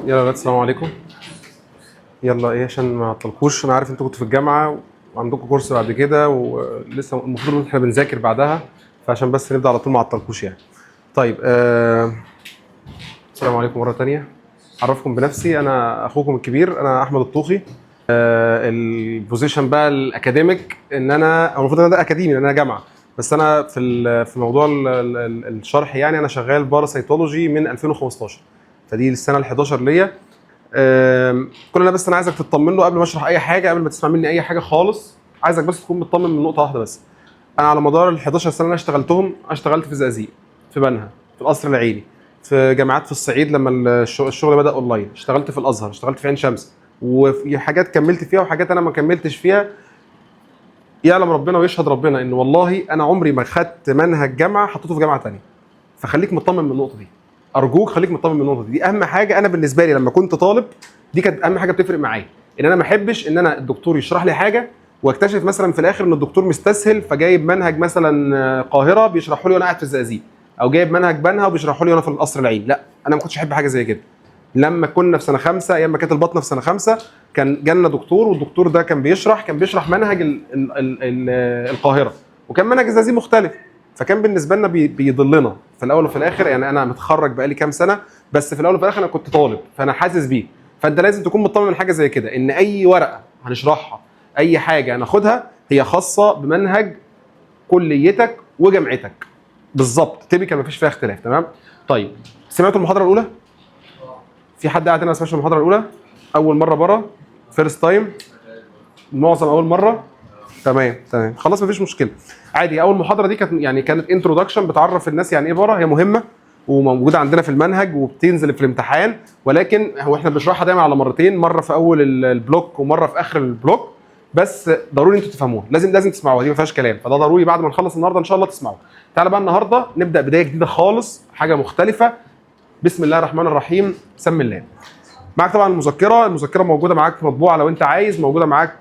يلا ولاد السلام عليكم. يلا ايه عشان ما اعطلكوش، انا عارف انتوا كنتوا في الجامعه وعندكم كورس بعد كده ولسه المفروض ان احنا بنذاكر بعدها، فعشان بس نبدا على طول ما اعطلكوش يعني. طيب السلام عليكم مره ثانيه. اعرفكم بنفسي، انا اخوكم الكبير، انا احمد الطوخي. البوزيشن بقى الاكاديميك ان انا المفروض ان انا ده اكاديمي لان انا جامعه، بس انا في موضوع الشرح يعني انا شغال باراسيتولوجي من 2015، فدي السنه ال11 ليا. كل انا بس انا عايزك تطمن له قبل ما اشرح اي حاجه، قبل ما تسمع مني اي حاجه خالص، عايزك بس تكون مطمن من نقطه واحده بس. انا على مدار ال11 سنه اللي انا اشتغلتهم، اشتغلت في زقازيق، في بنها، في القصر العيني، في جامعات في الصعيد لما الشغل بدا اونلاين، اشتغلت في الازهر، اشتغلت في عين شمس، وفي حاجات كملت فيها وحاجات انا ما كملتش فيها. يعلم ربنا ويشهد ربنا ان والله انا عمري ما خدت منهج جامعه حطيته في جامعه ثانيه. فخليك مطمن من النقطه دي، ارجوك خليك مطمن من النقطه دي. دي اهم حاجه انا بالنسبه لي لما كنت طالب، دي كانت اهم حاجه بتفرق معايا، ان انا ما احبش ان انا الدكتور يشرح لي حاجه واكتشف مثلا في الاخر ان الدكتور مستسهل، فجايب منهج مثلا قاهره بيشرحه لي وانا قاعد في الزقازيق، او جايب منهج بنها وبيشرحه لي وانا في القصر العيني. لا، انا ما كنتش احب حاجه زي كده. لما كنا في سنه 5 ايام ما كانت البطنه في سنه 5، كان جالنا دكتور، والدكتور ده كان بيشرح منهج القاهره، وكان منهج الزقازيق مختلف، فكان بالنسبه لنا بيضلنا في الاول وفي الاخر. يعني انا متخرج بقالي كام سنه، بس في الاول وفي الاخر انا كنت طالب، فانا حاسس بيه. فانت لازم تكون مطمن من حاجه زي كده، ان اي ورقه هنشرحها، اي حاجه هناخدها، هي خاصه بمنهج كليتك وجامعتك بالظبط، تيبيكال مفيش فيها اختلاف. تمام؟ طيب، سمعتوا المحاضره الاولى؟ في حد قاعد هنا ما سمعش المحاضره الاولى؟ اول مره بره؟ فيرست تايم؟ معظم اول مره؟ تمام خلاص مفيش مشكله، عادي. اول محاضره دي كانت انتروداكشن، بتعرف الناس يعني ايه بارا، هي مهمه وموجوده عندنا في المنهج وبتنزل في الامتحان، ولكن هو احنا بنشرحها دايما على مرتين، مره في اول البلوك ومره في اخر البلوك، بس ضروري انتوا تفهموها، لازم تسمعوها، دي ما فيهاش كلام، فده ضروري بعد ما نخلص النهارده ان شاء الله تسمعوا. تعالى بقى النهارده نبدا بدايه جديده خالص، حاجه مختلفه. بسم الله الرحمن الرحيم، سم الله. معاك طبعا المذكره موجوده معاك مطبوعه لو انت عايز، موجوده معاك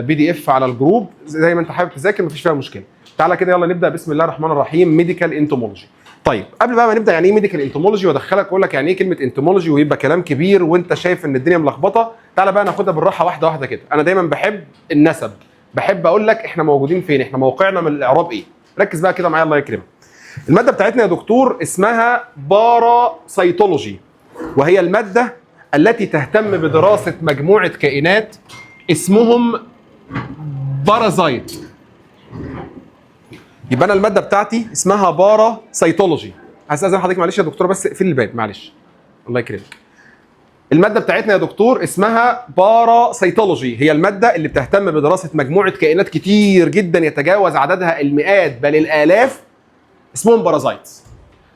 PDF على الجروب، زي ما انت حابب تذاكر مفيش فيها مشكله. تعالى كده يلا نبدا. بسم الله الرحمن الرحيم. ميديكال انتومولوجي. طيب قبل بقى ما نبدا، يعني ايه ميديكال انتومولوجي وادخلك اقول لك يعني ايه كلمه انتومولوجي ويبقى كلام كبير وانت شايف ان الدنيا ملخبطه، تعالى بقى ناخدها بالراحه واحده واحده كده. انا دايما بحب النسب، بحب اقول لك احنا موجودين فين، احنا موقعنا من الاعراب ايه. ركز بقى كده معايا الله يكرمك. الماده بتاعتنا يا دكتور اسمها باراسيتولوجي، وهي الماده التي تهتم بدراسة مجموعة كائنات اسمهم بارازايت. يبقى أنا المادة بتاعتي اسمها باراسيتولوجي. هستأذن حضرتك معلش يا دكتورة بس اقفل الباب معلش الله يكرمك. المادة بتاعتنا يا دكتور اسمها باراسيتولوجي، هي المادة اللي بتهتم بدراسة مجموعة كائنات كتير جدا يتجاوز عددها المئات بل الآلاف، اسمهم بارازايتس.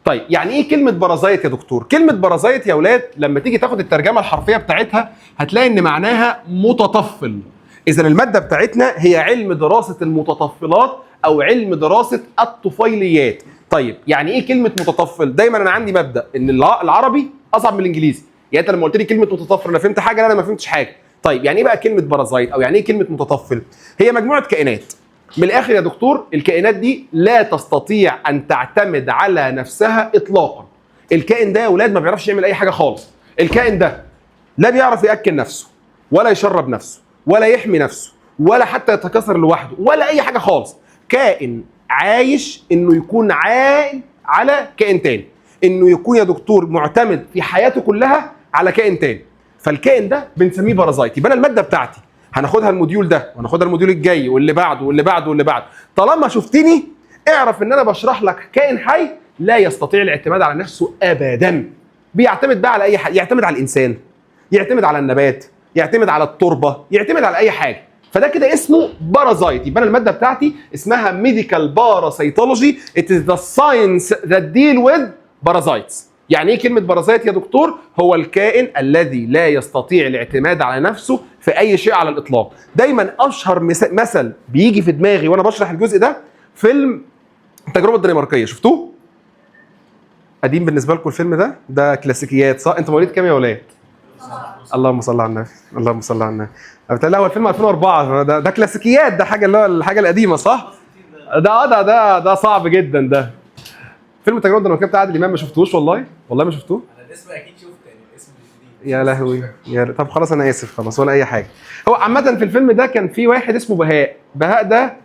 طيب يعني ايه كلمه بارازايت يا دكتور؟ كلمه بارازايت يا اولاد لما تيجي تاخد الترجمه الحرفيه بتاعتها هتلاقي ان معناها متطفل. اذا الماده بتاعتنا هي علم دراسه المتطفلات او علم دراسه الطفيليات. طيب يعني ايه كلمه متطفل؟ دايما انا عندي مبدا ان العربي اصعب من الانجليزي، يعني انت لما قلت لي كلمه متطفل انا فهمت حاجه، انا ما فهمتش حاجه. طيب يعني ايه بقى كلمه بارازايت او يعني ايه كلمه متطفل؟ هي مجموعه كائنات، من الاخر يا دكتور الكائنات دي لا تستطيع ان تعتمد على نفسها اطلاقا. الكائن ده يا اولاد ما بيعرفش يعمل اي حاجه خالص. الكائن ده لا بيعرف ياكل نفسه ولا يشرب نفسه ولا يحمي نفسه ولا حتى يتكاثر لوحده ولا اي حاجه خالص. كائن عايش انه يكون عائل على كائن تاني، انه يكون يا دكتور معتمد في حياته كلها على كائن تاني، فالكائن ده بنسميه بارازايت. يبقى انا الماده بتاعتي هناخدها الموديول ده وهناخدها الموديول الجاي واللي بعده واللي بعده واللي بعده. طالما شفتني اعرف ان انا بشرح لك كائن حي لا يستطيع الاعتماد على نفسه ابدا، بيعتمد بقى على اي حاجه، يعتمد على الانسان، يعتمد على النبات، يعتمد على التربه، يعتمد على اي حاجه، فده كده اسمه بارازايت. يبقى انا الماده بتاعتي اسمها ميديكال باراسيتولوجي. It is the science that deal with parasites. يعني ايه كلمه بارازايت يا دكتور؟ هو الكائن الذي لا يستطيع الاعتماد على نفسه في اي شيء على الاطلاق. دايما اشهر مثل بيجي في دماغي وانا بشرح الجزء ده فيلم التجربه الدنماركيه، شفتوه؟ قديم بالنسبه لكم الفيلم ده كلاسيكيات صح؟ انتوا مواليد كام يا ولاد؟ اللهم صل على النبي، اللهم صل على النبي. بالتالي هو الفيلم 2004، ده كلاسيكيات، ده حاجه اللي هو الحاجه القديمه صح؟ ده صعب جدا. ده فيلم التجربه الدنماركيه بتاع عادل امام، ما شفتوش؟ والله ما شفتوه. انا الاسم اكيد شفته، يعني الاسم مش جديد. يا لهوي طب خلاص انا اسف خلاص ولا اي حاجه. هو عامه في الفيلم ده كان في واحد اسمه بهاء ده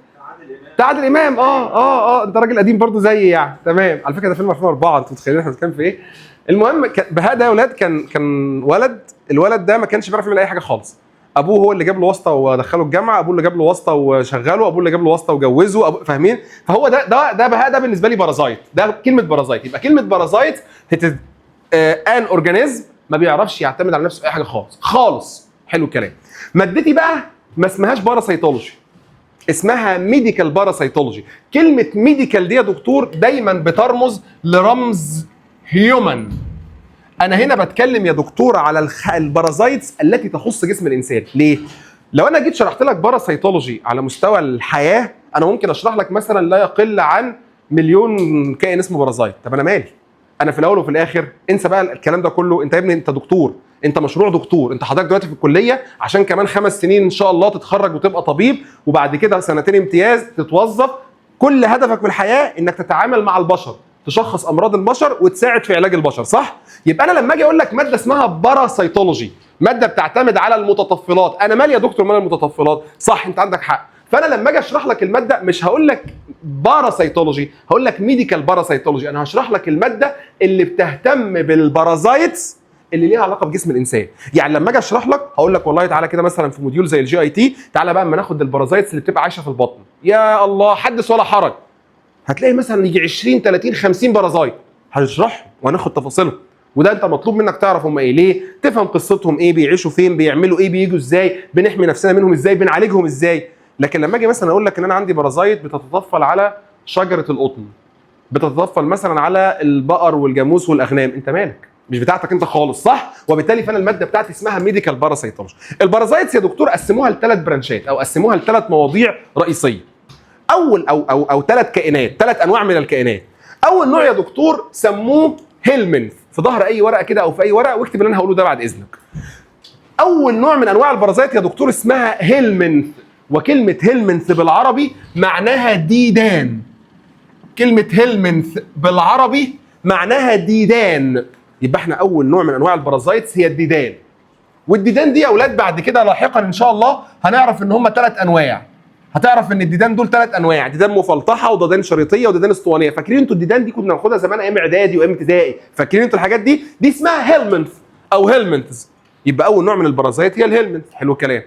بتاع عادل امام. انت راجل قديم برضو زيي يعني. تمام، على فكره ده فيلم 2004، انتوا متخيلين احنا بنتكلم في ايه. المهم بهاء ده يا ولاد كان ولد، الولد ده ما كانش بيعرف يعمل اي حاجه خالص. ابوه هو اللي جاب له واسطه ودخله الجامعه، ابوه اللي جاب له واسطه وشغله، ابوه اللي جاب له واسطه وجوزه، فاهمين؟ فهو ده بهاء ده بالنسبه لي بارازايت. ده كلمه بارازايت، يبقى كلمه بارازايت ان اورجانيزم ما بيعرفش يعتمد على نفسه في اي حاجه خالص خالص. حلو الكلام. مادتي بقى ما اسمهاش باراسيتولوجي، اسمها ميديكال باراسيتولوجي. كلمه ميديكال دي يا دكتور دايما بترمز لرمز هيومن. انا هنا بتكلم يا دكتور على البارازايتس التي تخص جسم الانسان. ليه؟ لو انا جيت شرحت لك باراسيتولوجي على مستوى الحياه، انا ممكن اشرح لك مثلا لا يقل عن مليون كائن اسمه بارازايت. طب انا مالي؟ انا في الاول وفي الاخر انسى بقى الكلام ده كله. انت يا ابني انت دكتور، انت مشروع دكتور، انت حضرتك دلوقتي في الكليه عشان كمان 5 سنين ان شاء الله تتخرج وتبقى طبيب، وبعد كده 2 امتياز تتوظف. كل هدفك في الحياه انك تتعامل مع البشر، تشخص امراض البشر وتساعد في علاج البشر، صح؟ يبقى انا لما اجي اقول لك ماده اسمها باراسيتولوجي، ماده بتعتمد على المتطفلات، انا مالي يا دكتور مال المتطفلات؟ صح، انت عندك حق. فانا لما اجي اشرح لك الماده مش هقول لك باراسيتولوجي، هقول لك ميديكال باراسيتولوجي. انا هشرح لك الماده اللي بتهتم بالبارازايتس اللي ليها علاقه بجسم الانسان. يعني لما اجي اشرح لك هقول لك والله تعالى كده مثلا في موديول زي الجي اي تي، تعالى بقى اما ناخد البارازايتس اللي بتبقى عايشه في البطن. يا الله، حدث ولا حرج، هتلاقي مثلا يجي 20 30 50 بارازايت، هنشرحهم وهناخد تفاصيلهم. وده انت مطلوب منك تعرف هم ايه، ليه، تفهم قصتهم ايه، بيعيشوا فين، بيعملوا ايه، بييجوا ازاي، بنحمي نفسنا منهم ازاي، بنعالجهم ازاي. لكن لما اجي مثلا اقول لك ان انا عندي بارازايت بتتطفل على شجره القطن، بتتطفل مثلا على البقر والجاموس والاغنام، انت مالك؟ مش بتاعتك انت خالص، صح؟ وبالتالي فانا الماده بتاعتي اسمها ميديكال باراسيتولوجي. البارازايتس يا دكتور قسموها ل3 برانشات او قسموها ل3 مواضيع رئيسيه. او 3 كائنات، 3 انواع من الكائنات. اول نوع يا دكتور سموه هيلمنث، في ظهر اي ورقه كده او في اي ورقه واكتب اللي انا هقوله ده بعد اذنك. اول نوع من انواع البارازيت يا دكتور اسمها هيلمنث، وكلمه هيلمنث بالعربي معناها ديدان. كلمه هيلمنث بالعربي معناها ديدان. يبقى احنا اول نوع من انواع البارازيتس هي الديدان. والديدان دي يا اولاد بعد كده لاحقا ان شاء الله هنعرف ان هم 3 انواع. هتعرف ان الديدان دول 3 انواع، ديدان مفلطحه وديدان شريطيه وديدان اسطوانيه. فاكرين انتوا الديدان دي كنا بناخدها زمان ايام اعدادي وايام ابتدائي؟ فاكرين انتوا الحاجات دي؟ دي اسمها هيلمنث او هيلمنتز. يبقى اول نوع من البارازيت هي الهيلمنث. حلو الكلام.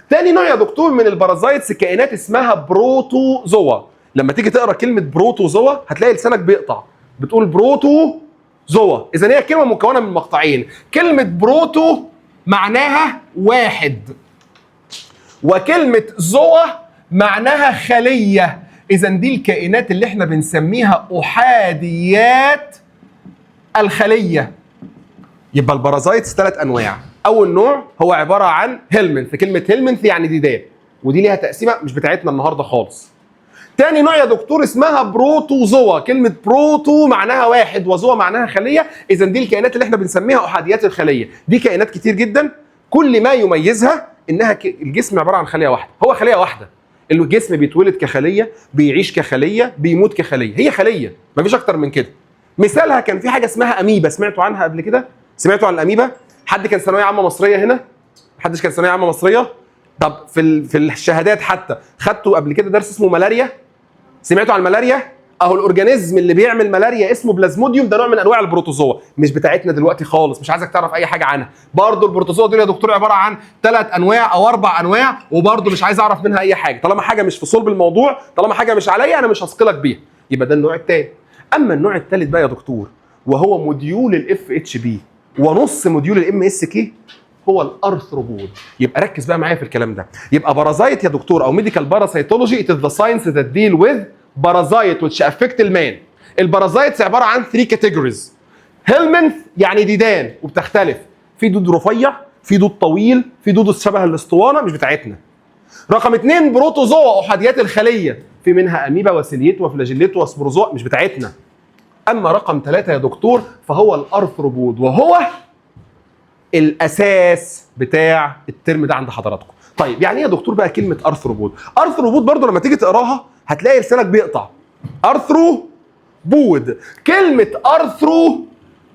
تاني نوع يا دكتور من البارازيتس كائنات اسمها بروتوزوا. لما تيجي تقرا كلمه بروتوزوا هتلاقي لسانك بيقطع، بتقول بروتوزوا. اذا هي كلمه مكونه من مقطعين. كلمه بروتو معناها واحد، وكلمه زوا معناها خليه. اذا دي الكائنات اللي احنا بنسميها احاديات الخليه. يبقى البارازايتس 3 انواع. اول نوع هو عباره عن هيلمنث، كلمه هيلمنث يعني ديدان، ودي ليها تقسيمه مش بتاعتنا النهارده خالص. تاني نوع يا دكتور اسمها بروتوزوا، كلمه بروتو معناها واحد وزوا معناها خليه. اذا دي الكائنات اللي احنا بنسميها احاديات الخليه. دي كائنات كتير جدا، كل ما يميزها انها الجسم عباره عن خليه واحده. هو خليه واحده، الجسم بيتولد كخليه، بيعيش كخليه، بيموت كخليه، هي خليه مفيش اكتر من كده. مثالها كان في حاجه اسمها اميبا، سمعتوا عنها قبل كده؟ سمعتوا عن الاميبا؟ حد كان ثانويه عامه مصريه هنا؟ محدش كان ثانويه عامه مصريه؟ طب في الشهادات حتى خدتوا قبل كده درس اسمه ملاريا؟ سمعتوا عن الملاريا؟ اهو الاورجانيزم اللي بيعمل ملاريا اسمه بلازموديوم، ده نوع من انواع البروتوزوا، مش بتاعتنا دلوقتي خالص، مش عايزك تعرف اي حاجه عنها. برضه البروتوزوا دول يا دكتور عباره عن 3 انواع او 4 انواع، وبرضه مش عايز اعرف منها اي حاجه. طالما حاجه مش في صلب الموضوع، طالما حاجه مش عليا، انا مش هثقلك بيها. يبقى ده النوع الثاني. اما النوع الثالث بقى يا دكتور وهو موديول الاف اتش بي ونص موديول الام اس كي، هو الارثروبود. يبقى ركز بقى معايا في الكلام ده. يبقى بارازايت يا دكتور او ميديكال باراسيتولوجي it is the science that deal with parasite which affect المان. البارازايتس عباره عن 3 كاتيجوريز. هيلمنث يعني ديدان وبتختلف، في دود رفيع، في دود طويل، في دود شبه الاسطوانه مش بتاعتنا. رقم 2 بروتوزوا احاديات الخليه، في منها اميبا وسيليت وفلاجيليت وسبروزوا مش بتاعتنا. اما رقم 3 يا دكتور فهو الارثروبود، وهو الاساس بتاع الترم ده عند حضراتكم. طيب يعني ايه يا دكتور بقى كلمه ارثروبود؟ ارثروبود برضو لما تيجي تقراها هتلاقي لسانك بيقطع. ارثرو بود، كلمه ارثرو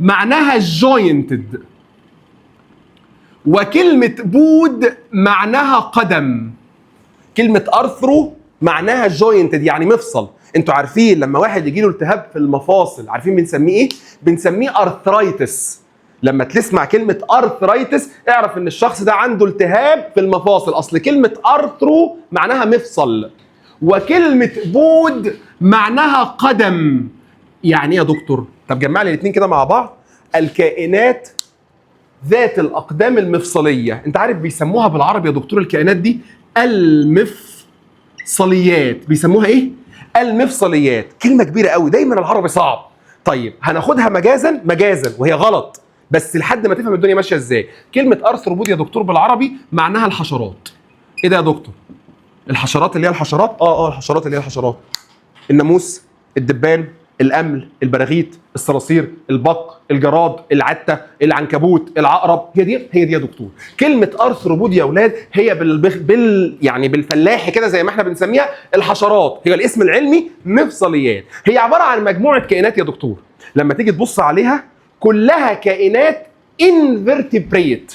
معناها جوينتد، وكلمة بود معناها قدم. كلمة ارثرو معناها جوينتد يعني مفصل. انتوا عارفين لما واحد يجي له التهاب في المفاصل عارفين بنسميه ايه؟ بنسميه ارثرايتس. لما تسمع كلمة ارثرايتس اعرف ان الشخص ده عنده التهاب في المفاصل. اصل كلمة ارثرو معناها مفصل، وكلمة بود معناها قدم. يعني ايه يا دكتور؟ طب جمع لي الاثنين كده مع بعض. الكائنات ذات الاقدام المفصليه، انت عارف بيسموها بالعربي يا دكتور الكائنات دي المفصليات. بيسموها ايه؟ المفصليات. كلمه كبيره قوي، دايما العربي صعب. طيب هناخدها مجازا وهي غلط، بس لحد ما تفهم الدنيا ماشيه ازاي. كلمه ارثروبود يا دكتور بالعربي معناها الحشرات. ايه ده يا دكتور؟ الحشرات اللي هي الحشرات؟ الحشرات اللي هي الحشرات. الناموس، الدبان، الامل، البراغيث، الصراصير، البق، الجراد، العته، العنكبوت، العقرب. هي دي يا دكتور. كلمه ارثروبود يا اولاد هي يعني بالفلاحي كده زي ما احنا بنسميها الحشرات. هي الاسم العلمي مفصليات. هي عباره عن مجموعه كائنات يا دكتور. لما تيجي تبص عليها كلها كائنات انفرتبريت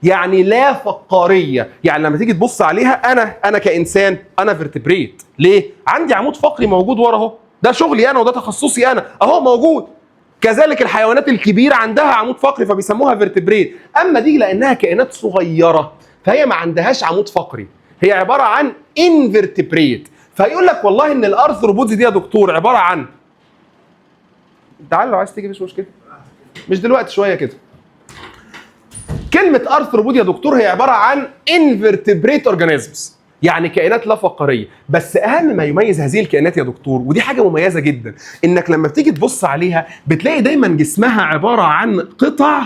يعني لا فقاريه. يعني لما تيجي تبص عليها انا كانسان انا فيرتبريت. ليه؟ عندي عمود فقري موجود ورا اهو، ده شغلي انا وده تخصصي انا اهو موجود. كذلك الحيوانات الكبيره عندها عمود فقري فبيسموها فيرتبريت. اما دي لانها كائنات صغيره فهي ما عندهاش عمود فقري، هي عباره عن انفرتبريت. فيقول لك والله ان الارثروبودز دي يا دكتور عباره عن، تعال لو عايز تيجي مش مشكله، مش دلوقتي شويه كده. كلمة ارثروبود يا دكتور هي عبارة عن invertebrate organisms يعني كائنات لا فقارية. بس أهم ما يميز هذه الكائنات يا دكتور، ودي حاجة مميزة جدا، إنك لما بتيجي تبص عليها بتلاقي دايما جسمها عبارة عن قطع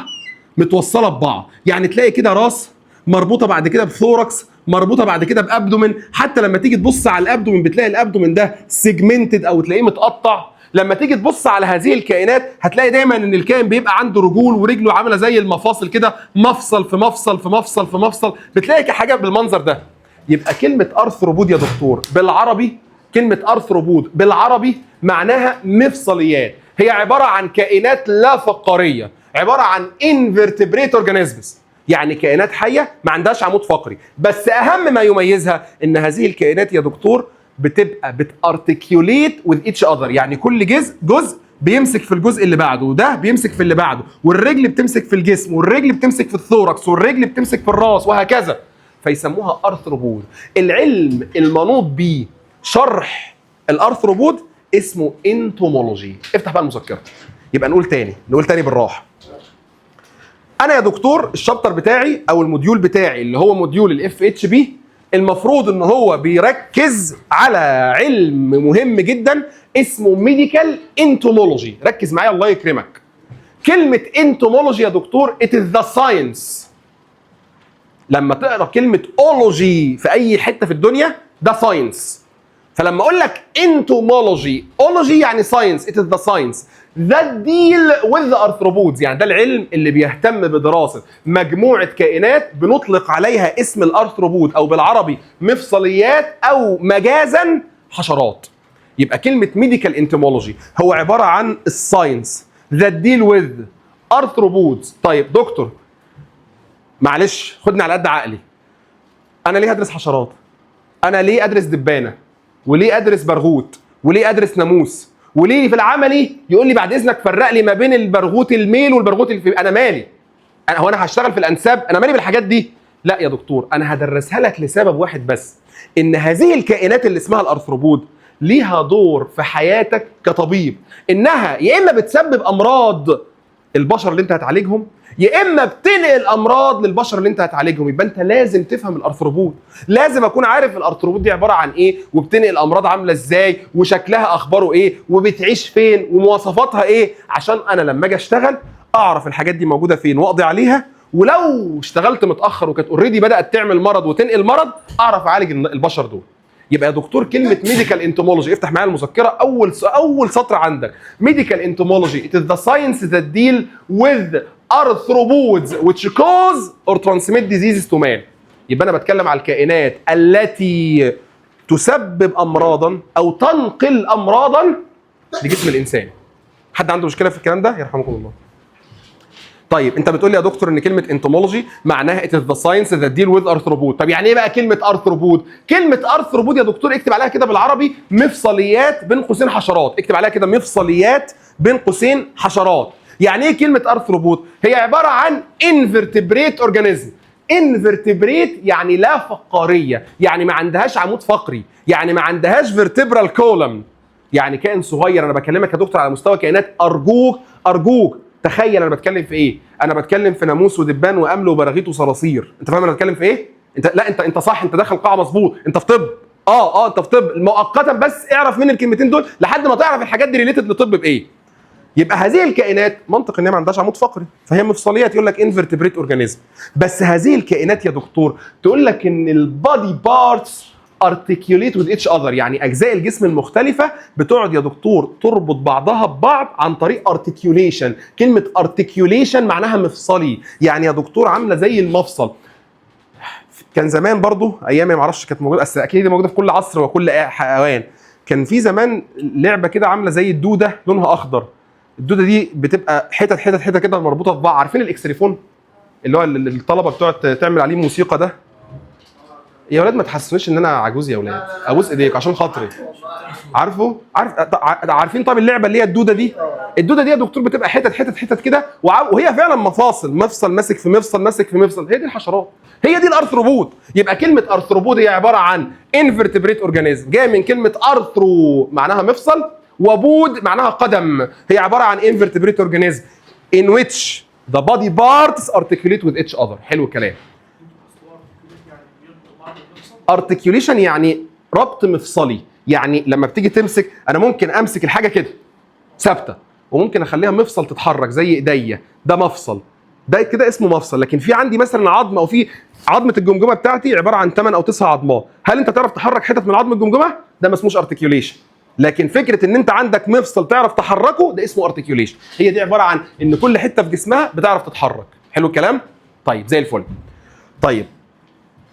متوصلة ببعض. يعني تلاقي كده راس مربوطة بعد كده بثوركس مربوطة بعد كده بأبدومن. حتى لما تيجي تبص على الأبدومن بتلاقي الأبدومن ده سيجمنتد أو تلاقيه متقطع. لما تيجي تبص على هذه الكائنات هتلاقي دايما ان الكائن بيبقى عنده رجول ورجله عامله زي المفاصل كده، مفصل في مفصل في مفصل في مفصل، بتلاقي حاجه بالمنظر ده. يبقى كلمه ارثروبود يا دكتور بالعربي، كلمه ارثروبود بالعربي معناها مفصليات. هي عباره عن كائنات لا فقاريه، عباره عن انفرتبريت اورجانيزمز يعني كائنات حيه ما عندهاش عمود فقري. بس اهم ما يميزها ان هذه الكائنات يا دكتور بتبقى بتارتكيوليت وذ ايتش اذر. يعني كل جزء بيمسك في الجزء اللي بعده، وده بيمسك في اللي بعده، والرجل بتمسك في الجسم، والرجل بتمسك في الثوركس، والرجل بتمسك في الراس، وهكذا. فيسموها ارثروبود. العلم المنوط بيه شرح الارثروبود اسمه انتومولوجي. افتح بقى المذكره. يبقى نقول تاني بالراحه. انا يا دكتور الشابتر بتاعي او الموديول بتاعي اللي هو موديول الاف اتش بي المفروض ان هو بيركز على علم مهم جدا اسمه ميديكال انتومولوجي. ركز معايا الله يكرمك. كلمة انتومولوجي يا دكتور it is the science. لما تقرا كلمة اولوجي في اي حتة في الدنيا ده ساينس. فلما اقول لك انتومولوجي، اولوجي يعني ساينس، it is the science that deal with the arthropods. يعني ده العلم اللي بيهتم بدراسة مجموعة كائنات بنطلق عليها اسم الارثروبود او بالعربي مفصليات او مجازا حشرات. يبقى كلمة ميديكال انتومولوجي هو عبارة عن الساينس that deal with arthropods. طيب دكتور معلش خدني على قد عقلي، انا ليه ادرس حشرات؟ انا ليه ادرس دبانة؟ وليه ادرس برغوت؟ وليه ادرس ناموس؟ وليه في العملي يقول لي بعد اذنك فرق لي ما بين البرغوث الميل والبرغوث الفيميل؟ انا مالي؟ هو انا هشتغل في الانساب؟ انا مالي بالحاجات دي؟ لا يا دكتور، انا هدرسها لك لسبب واحد بس، ان هذه الكائنات اللي اسمها الارثروبود ليها دور في حياتك كطبيب، انها يا اما بتسبب امراض البشر اللي انت هتعالجهم، يا اما بتنقل امراض للبشر اللي انت هتعالجهم. يبقى انت لازم تفهم الارثروبود، لازم اكون عارف الارثروبود دي عباره عن ايه، وبتنقل امراض عامله ازاي، وشكلها اخباره ايه، وبتعيش فين، ومواصفاتها ايه، عشان انا لما اجي اشتغل اعرف الحاجات دي موجوده فين واقضي عليها. ولو اشتغلت متاخر وكانت اوريدي بدات تعمل مرض وتنقل مرض اعرف اعالج البشر دول. يبقى يا دكتور كلمه ميديكال انتومولوجي، افتح معايا المذكره اول سطر عندك. ميديكال انتومولوجي it is the science that deal with arthropods which cause or transmit diseases to man. يبقى انا بتكلم على الكائنات التي تسبب امراضا او تنقل امراضا لجسم الانسان. حد عنده مشكله في الكلام ده؟ يرحمكم الله. طيب انت بتقول لي يا دكتور ان كلمه انتومولوجي معناها it is the science that deal with arthropod. طب يعني ايه بقى كلمه arthropod؟ كلمه arthropod يا دكتور اكتب عليها كده بالعربي مفصليات بين قوسين حشرات، اكتب عليها كده مفصليات بين قوسين حشرات. يعني ايه كلمه arthropod؟ هي عباره عن invertebrate organism. invertebrate يعني لا فقاريه، يعني ما عندهاش عمود فقري، يعني ما عندهاش vertebral column، يعني كائن صغير. انا بكلمك يا دكتور على مستوى كائنات، ارجوك تخيل انا بتكلم في ايه؟ انا بتكلم في ناموس ودبان وامل وبراغيث وصراصير. انت فاهم انا بتكلم في ايه؟ انت صح، انت داخل قاعه مظبوط، انت في طب. انت في طب مؤقتا، بس اعرف من الكلمتين دول لحد ما تعرف الحاجات دي ريليتد لطب بايه. يبقى هذه الكائنات منطق ان هي ما عندهاش عمود فقري، فهي مفصليات، يقول لك انفرتبريت اورجانيزم. بس هذه الكائنات يا دكتور تقول لك ان البادي بارتس ارتكيوليت وذ اتش اذر، يعني اجزاء الجسم المختلفه بتقعد يا دكتور تربط بعضها ببعض عن طريق ارتكيوليشن. كلمه ارتكيوليشن معناها مفصلي، يعني يا دكتور عامله زي المفصل. كان زمان برضو ايام ما اعرفش كانت موجوده، بس اكيد موجوده في كل عصر وكل حيوان. كان في زمان لعبه كده عامله زي الدوده لونها اخضر. الدوده دي بتبقى حتت حتت حتت كده مربوطه في بعض. عارفين الاكسليفون اللي هو الطلبه بتقعد تعمل عليه موسيقى ده؟ يا ولاد ما تحسسونيش ان انا عجوز يا ولاد، ابوس ايديك عشان خاطري. عارفين طب اللعبه اللي هي الدوده دي؟ الدوده دي يا دكتور بتبقى حتت حتت حتت كده، وهي فعلا مفاصل، مفصل ماسك في مفصل ماسك في مفصل. هي دي الحشرات، هي دي الارثروبود. يبقى كلمه ارثروبود هي عباره عن انفرتبريت اورجانيزم، جايه من كلمه ارثرو معناها مفصل، وبود معناها قدم. هي عباره عن انفرتبريت اورجانيزم in which the body parts articulate with each other. حلو الكلام. ارتكيوليشن يعني ربط مفصلي، يعني لما بتيجي تمسك، انا ممكن امسك الحاجه كده ثابته، وممكن اخليها مفصل تتحرك زي ايديا، ده مفصل، ده كده اسمه مفصل. لكن في عندي مثلا عظم، او في عظمه الجمجمه بتاعتي عباره عن 8 أو 9 عظمات، هل انت تعرف تحرك حتت من عظم الجمجمه؟ ده ما اسموش ارتكيوليشن. لكن فكره ان انت عندك مفصل تعرف تحركه ده اسمه ارتكيوليشن. هي دي عباره عن ان كل حته في جسمها بتعرف تتحرك. حلو الكلام؟ طيب زي الفل. طيب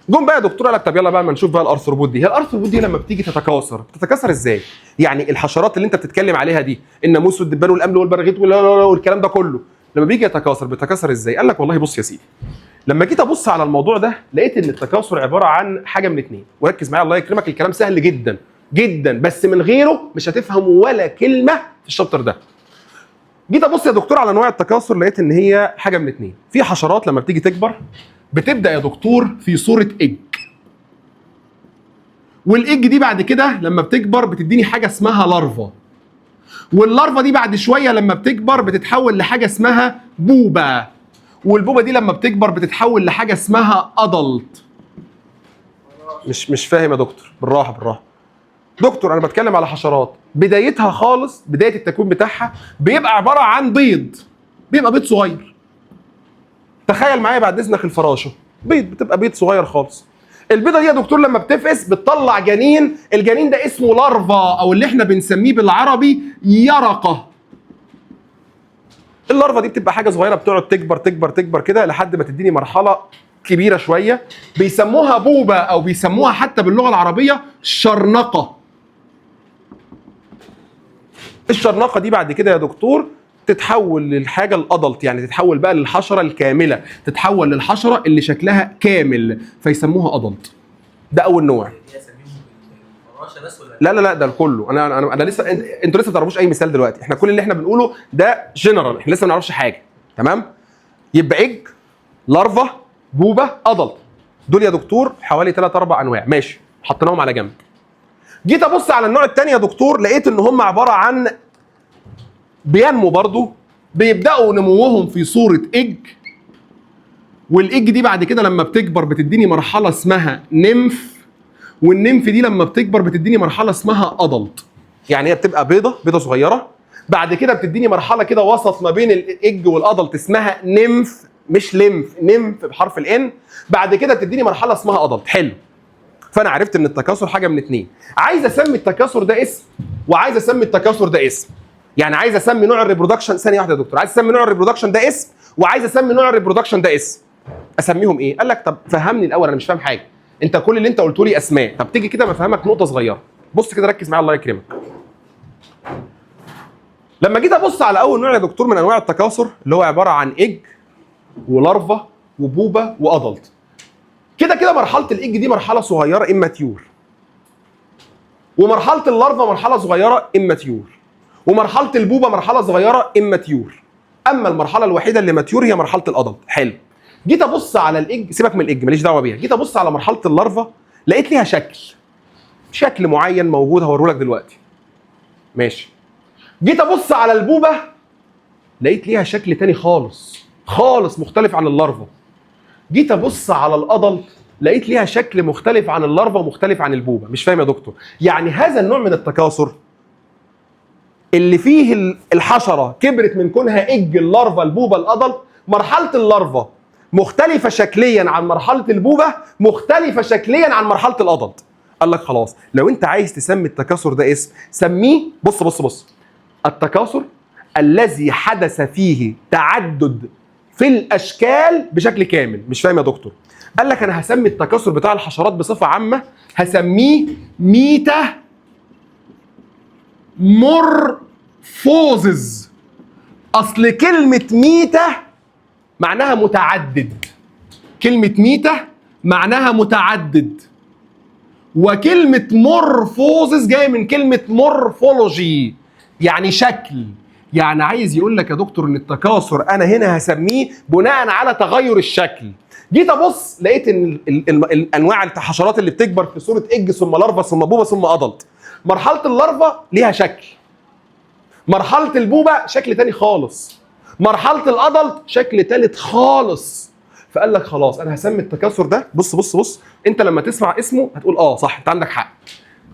جم بقى يا دكتور قال لك طب يلا بقى ما نشوف بقى الارثروبود دي. هي الارثروبود دي لما بتيجي تتكاثر بتتكاثر ازاي؟ يعني الحشرات اللي انت بتتكلم عليها دي، الناموس والدبان والامل والبراغيث والكلام ده كله، لما بيجي يتكاثر بيتكاثر ازاي؟ قال لك والله بص يا سيدي، لما جيت ابص على الموضوع ده لقيت ان التكاثر عباره عن حاجه من اتنين. وركز معايا الله يكرمك، الكلام سهل جدا جدا، بس من غيره مش هتفهم ولا كلمه في الشابتر ده. جيت ابص يا دكتور على انواع التكاثر لقيت ان هي حاجه من اتنين. في حشرات لما بتيجي تكبر بتبدا يا دكتور في صوره ايج، والايج دي بعد كده لما بتكبر بتديني حاجه اسمها لارفا، واللارفا دي بعد شويه لما بتكبر بتتحول لحاجه اسمها بوبه، والبوبه دي لما بتكبر بتتحول لحاجه اسمها ادلت. مش فاهم يا دكتور؟ بالراحه دكتور، انا بتكلم على حشرات بدايتها خالص، بدايه التكوين بتاعها بيبقى عباره عن بيض، بيبقى بيض صغير. تخيل معايا بعد اذنك الفراشه، بتبقى بيض صغير خالص. البيضه دي يا دكتور لما بتفقس بتطلع جنين، الجنين ده اسمه لارفا، او اللي احنا بنسميه بالعربي يرقه. اللارفا دي بتبقى حاجه صغيره بتقعد تكبر تكبر تكبر كده لحد ما تديني مرحله كبيره شويه بيسموها بوبه، او بيسموها حتى باللغه العربيه شرنقه. الشرنقه دي بعد كده يا دكتور تتحول للحاجه الادلت، يعني تتحول بقى للحشره الكامله، تتحول للحشره اللي شكلها كامل، فيسموها ادلت. ده اول نوع. لا ده كله. انا لسه، انتوا لسه ما تعرفوش اي مثال دلوقتي، احنا كل اللي احنا بنقوله ده جنرال، احنا لسه ما نعرفش حاجه. تمام؟ يبقى ايج، لارفا، بوبه، ادلت. دول يا دكتور حوالي 3 4 انواع، ماشي، حطيناهم على جنب. جيت ابص على النوع الثاني يا دكتور لقيت ان هم عباره عن بينمو برضو، بيبداوا نموهم في صوره ايج، والايج دي بعد كده لما بتكبر بتديني مرحله اسمها نمف، والنمف دي لما بتكبر بتديني مرحله اسمها ادلت. يعني هي بتبقى بيضه صغيره، بعد كده بتديني مرحله كده وسط ما بين الايج والادلت اسمها نمف، مش لمف، نمف بحرف الان. بعد كده بتديني مرحله اسمها ادلت. حلو. فانا عرفت ان التكاثر حاجه من اتنين، عايز اسمي التكاثر ده اسم، وعايز اسمي التكاثر ده اسم. يعني عايز اسمي نوع الريبرودكشن، ثانيه واحده يا دكتور، عايز اسمي نوع الريبرودكشن ده اسم، وعايز اسمي نوع الريبرودكشن ده اسم. اسميهم ايه؟ قال لك طب فهمني الاول، انا مش فاهم حاجه، انت كل اللي انت قلته لي اسماء. طب تيجي كده بفهمك نقطه صغيره، بص كده ركز معايا الله يكرمك. لما جيت ابص على اول نوع يا دكتور من انواع التكاثر اللي هو عباره عن ايج، ولارفا وبوبا وادلت. كده كده مرحله الايج دي مرحله صغيره اماتيور، ومرحله اللارفا مرحله صغيره اماتيور، ومرحله البوبا مرحله صغيره اماتيور. اما المرحله الوحيده اللي ماتيور هي مرحله الادلت. حلو. جيت ابص على الايج، سيبك من الايج ماليش دعوه بيها، جيت ابص على مرحله اللارفا لقيت ليها شكل معين موجود هوريه لك دلوقتي. ماشي. جيت ابص على البوبه لقيت ليها شكل تاني خالص مختلف عن اللارفا. جيت ابص على الادلت لقيت ليها شكل مختلف عن اللارفا ومختلف عن البوبه. مش فاهم يا دكتور؟ يعني هذا النوع من التكاثر اللي فيه الحشره كبرت من كونها ايج اللارفا البوبه الادلت، مرحله اللارفا مختلفه شكليا عن مرحله البوبه، مختلفه شكليا عن مرحله الادلت. قال لك خلاص لو انت عايز تسمي التكاثر ده اسم سميه بص التكاثر الذي حدث فيه تعدد في الاشكال بشكل كامل. مش فاهم يا دكتور؟ قال لك انا هسمي التكاثر بتاع الحشرات بصفه عامه هسميه ميتا مورفوزز. اصل كلمه ميتا معناها متعدد، كلمه ميتا معناها متعدد، وكلمه مورفوزز جايه من كلمه مورفولوجي يعني شكل. يعني عايز يقول لك يا دكتور ان التكاثر انا هنا هسميه بناء على تغير الشكل. جيت ابص لقيت ان الانواع الحشرات اللي بتكبر في صوره ايج ثم لارفا ثم بوبا ثم ادلت، مرحله اللارفا ليها شكل، مرحله البوبا شكل تاني خالص، مرحله الادلت شكل تالت خالص. فقال لك خلاص انا هسمي التكاثر ده بص انت لما تسمع اسمه هتقول صح انت عندك حق.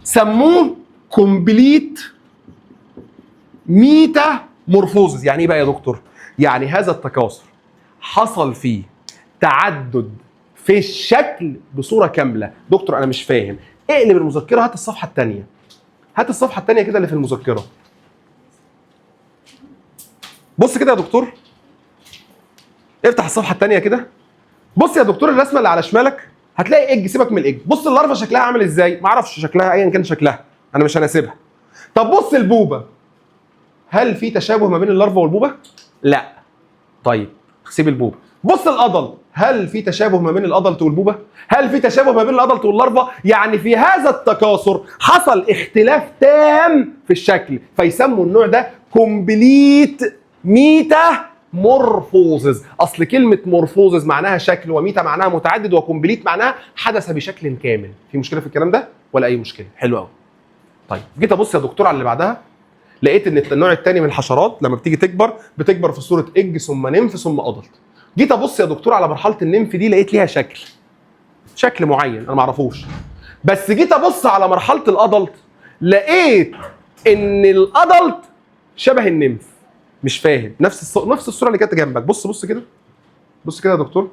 سموه كومبليت ميتا مورفوزز. يعني ايه بقى يا دكتور؟ يعني هذا التكاثر حصل فيه تعدد في الشكل بصوره كامله. دكتور انا مش فاهم. اقلب المذكره، هات الصفحه الثانيه، هات الصفحه الثانيه كده اللي في المذكره. بص كده يا دكتور، افتح الصفحه الثانيه كده. بص يا دكتور الرسمه اللي على شمالك هتلاقي ايج، سيبك من الايج. بص اللارفا شكلها عامل ازاي؟ ما اعرفش شكلها ايا كان شكلها، انا مش هناسبها. طب بص البوبه، هل في تشابه ما بين اللارفا والبوبه؟ لا. طيب سيب البوبه. بص الادلت، هل في تشابه ما بين الادلت والبوبه؟ هل في تشابه ما بين الادلت واللارفا؟ يعني في هذا التكاثر حصل اختلاف تام في الشكل، فيسموا النوع ده كومبليت ميتا مورفوزز. اصل كلمه مورفوزز معناها شكل، وميتا معناها متعدد، وكومبليت معناها حدث بشكل كامل. في مشكله في الكلام ده ولا اي مشكله؟ حلو قوي. طيب جيت ابص يا دكتور على اللي بعدها لقيت ان النوع الثاني من الحشرات لما بتيجي تكبر بتكبر في صوره ايج ثم نمف ثم ادلت. جيت ابص يا دكتور على مرحله النمف دي لقيت ليها شكل معين انا ما اعرفوش. بس جيت ابص على مرحله الادلت لقيت ان الادلت شبه النمف. مش فاهم. نفس الصوره اللي كانت جنبك. بص كده، بص كده يا دكتور،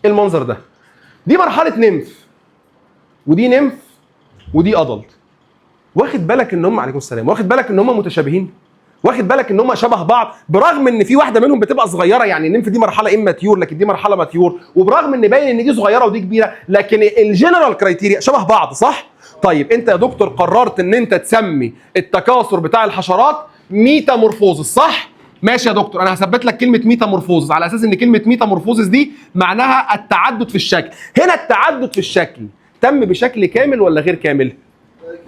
ايه المنظر ده؟ دي مرحله نمف، ودي نمف، ودي ادلت. واخد بالك ان هم عليكم السلام، واخد بالك ان هم متشابهين، واخد بالك ان هم شبه بعض، برغم ان في واحده منهم بتبقى صغيره. يعني النمف دي مرحله اماتيور لكن دي مرحله ماتيور، وبرغم ان باين ان دي صغيره ودي كبيره، لكن الجنرال كرايتيريا شبه بعض. صح؟ طيب انت يا دكتور قررت ان انت تسمي التكاثر بتاع الحشرات ميتامورفوزس، صح؟ ماشي يا دكتور، انا هثبت لك كلمه ميتامورفوزس على اساس ان كلمه ميتامورفوزس دي معناها التعدد في الشكل. هنا التعدد في الشكل تم بشكل كامل ولا غير كامل؟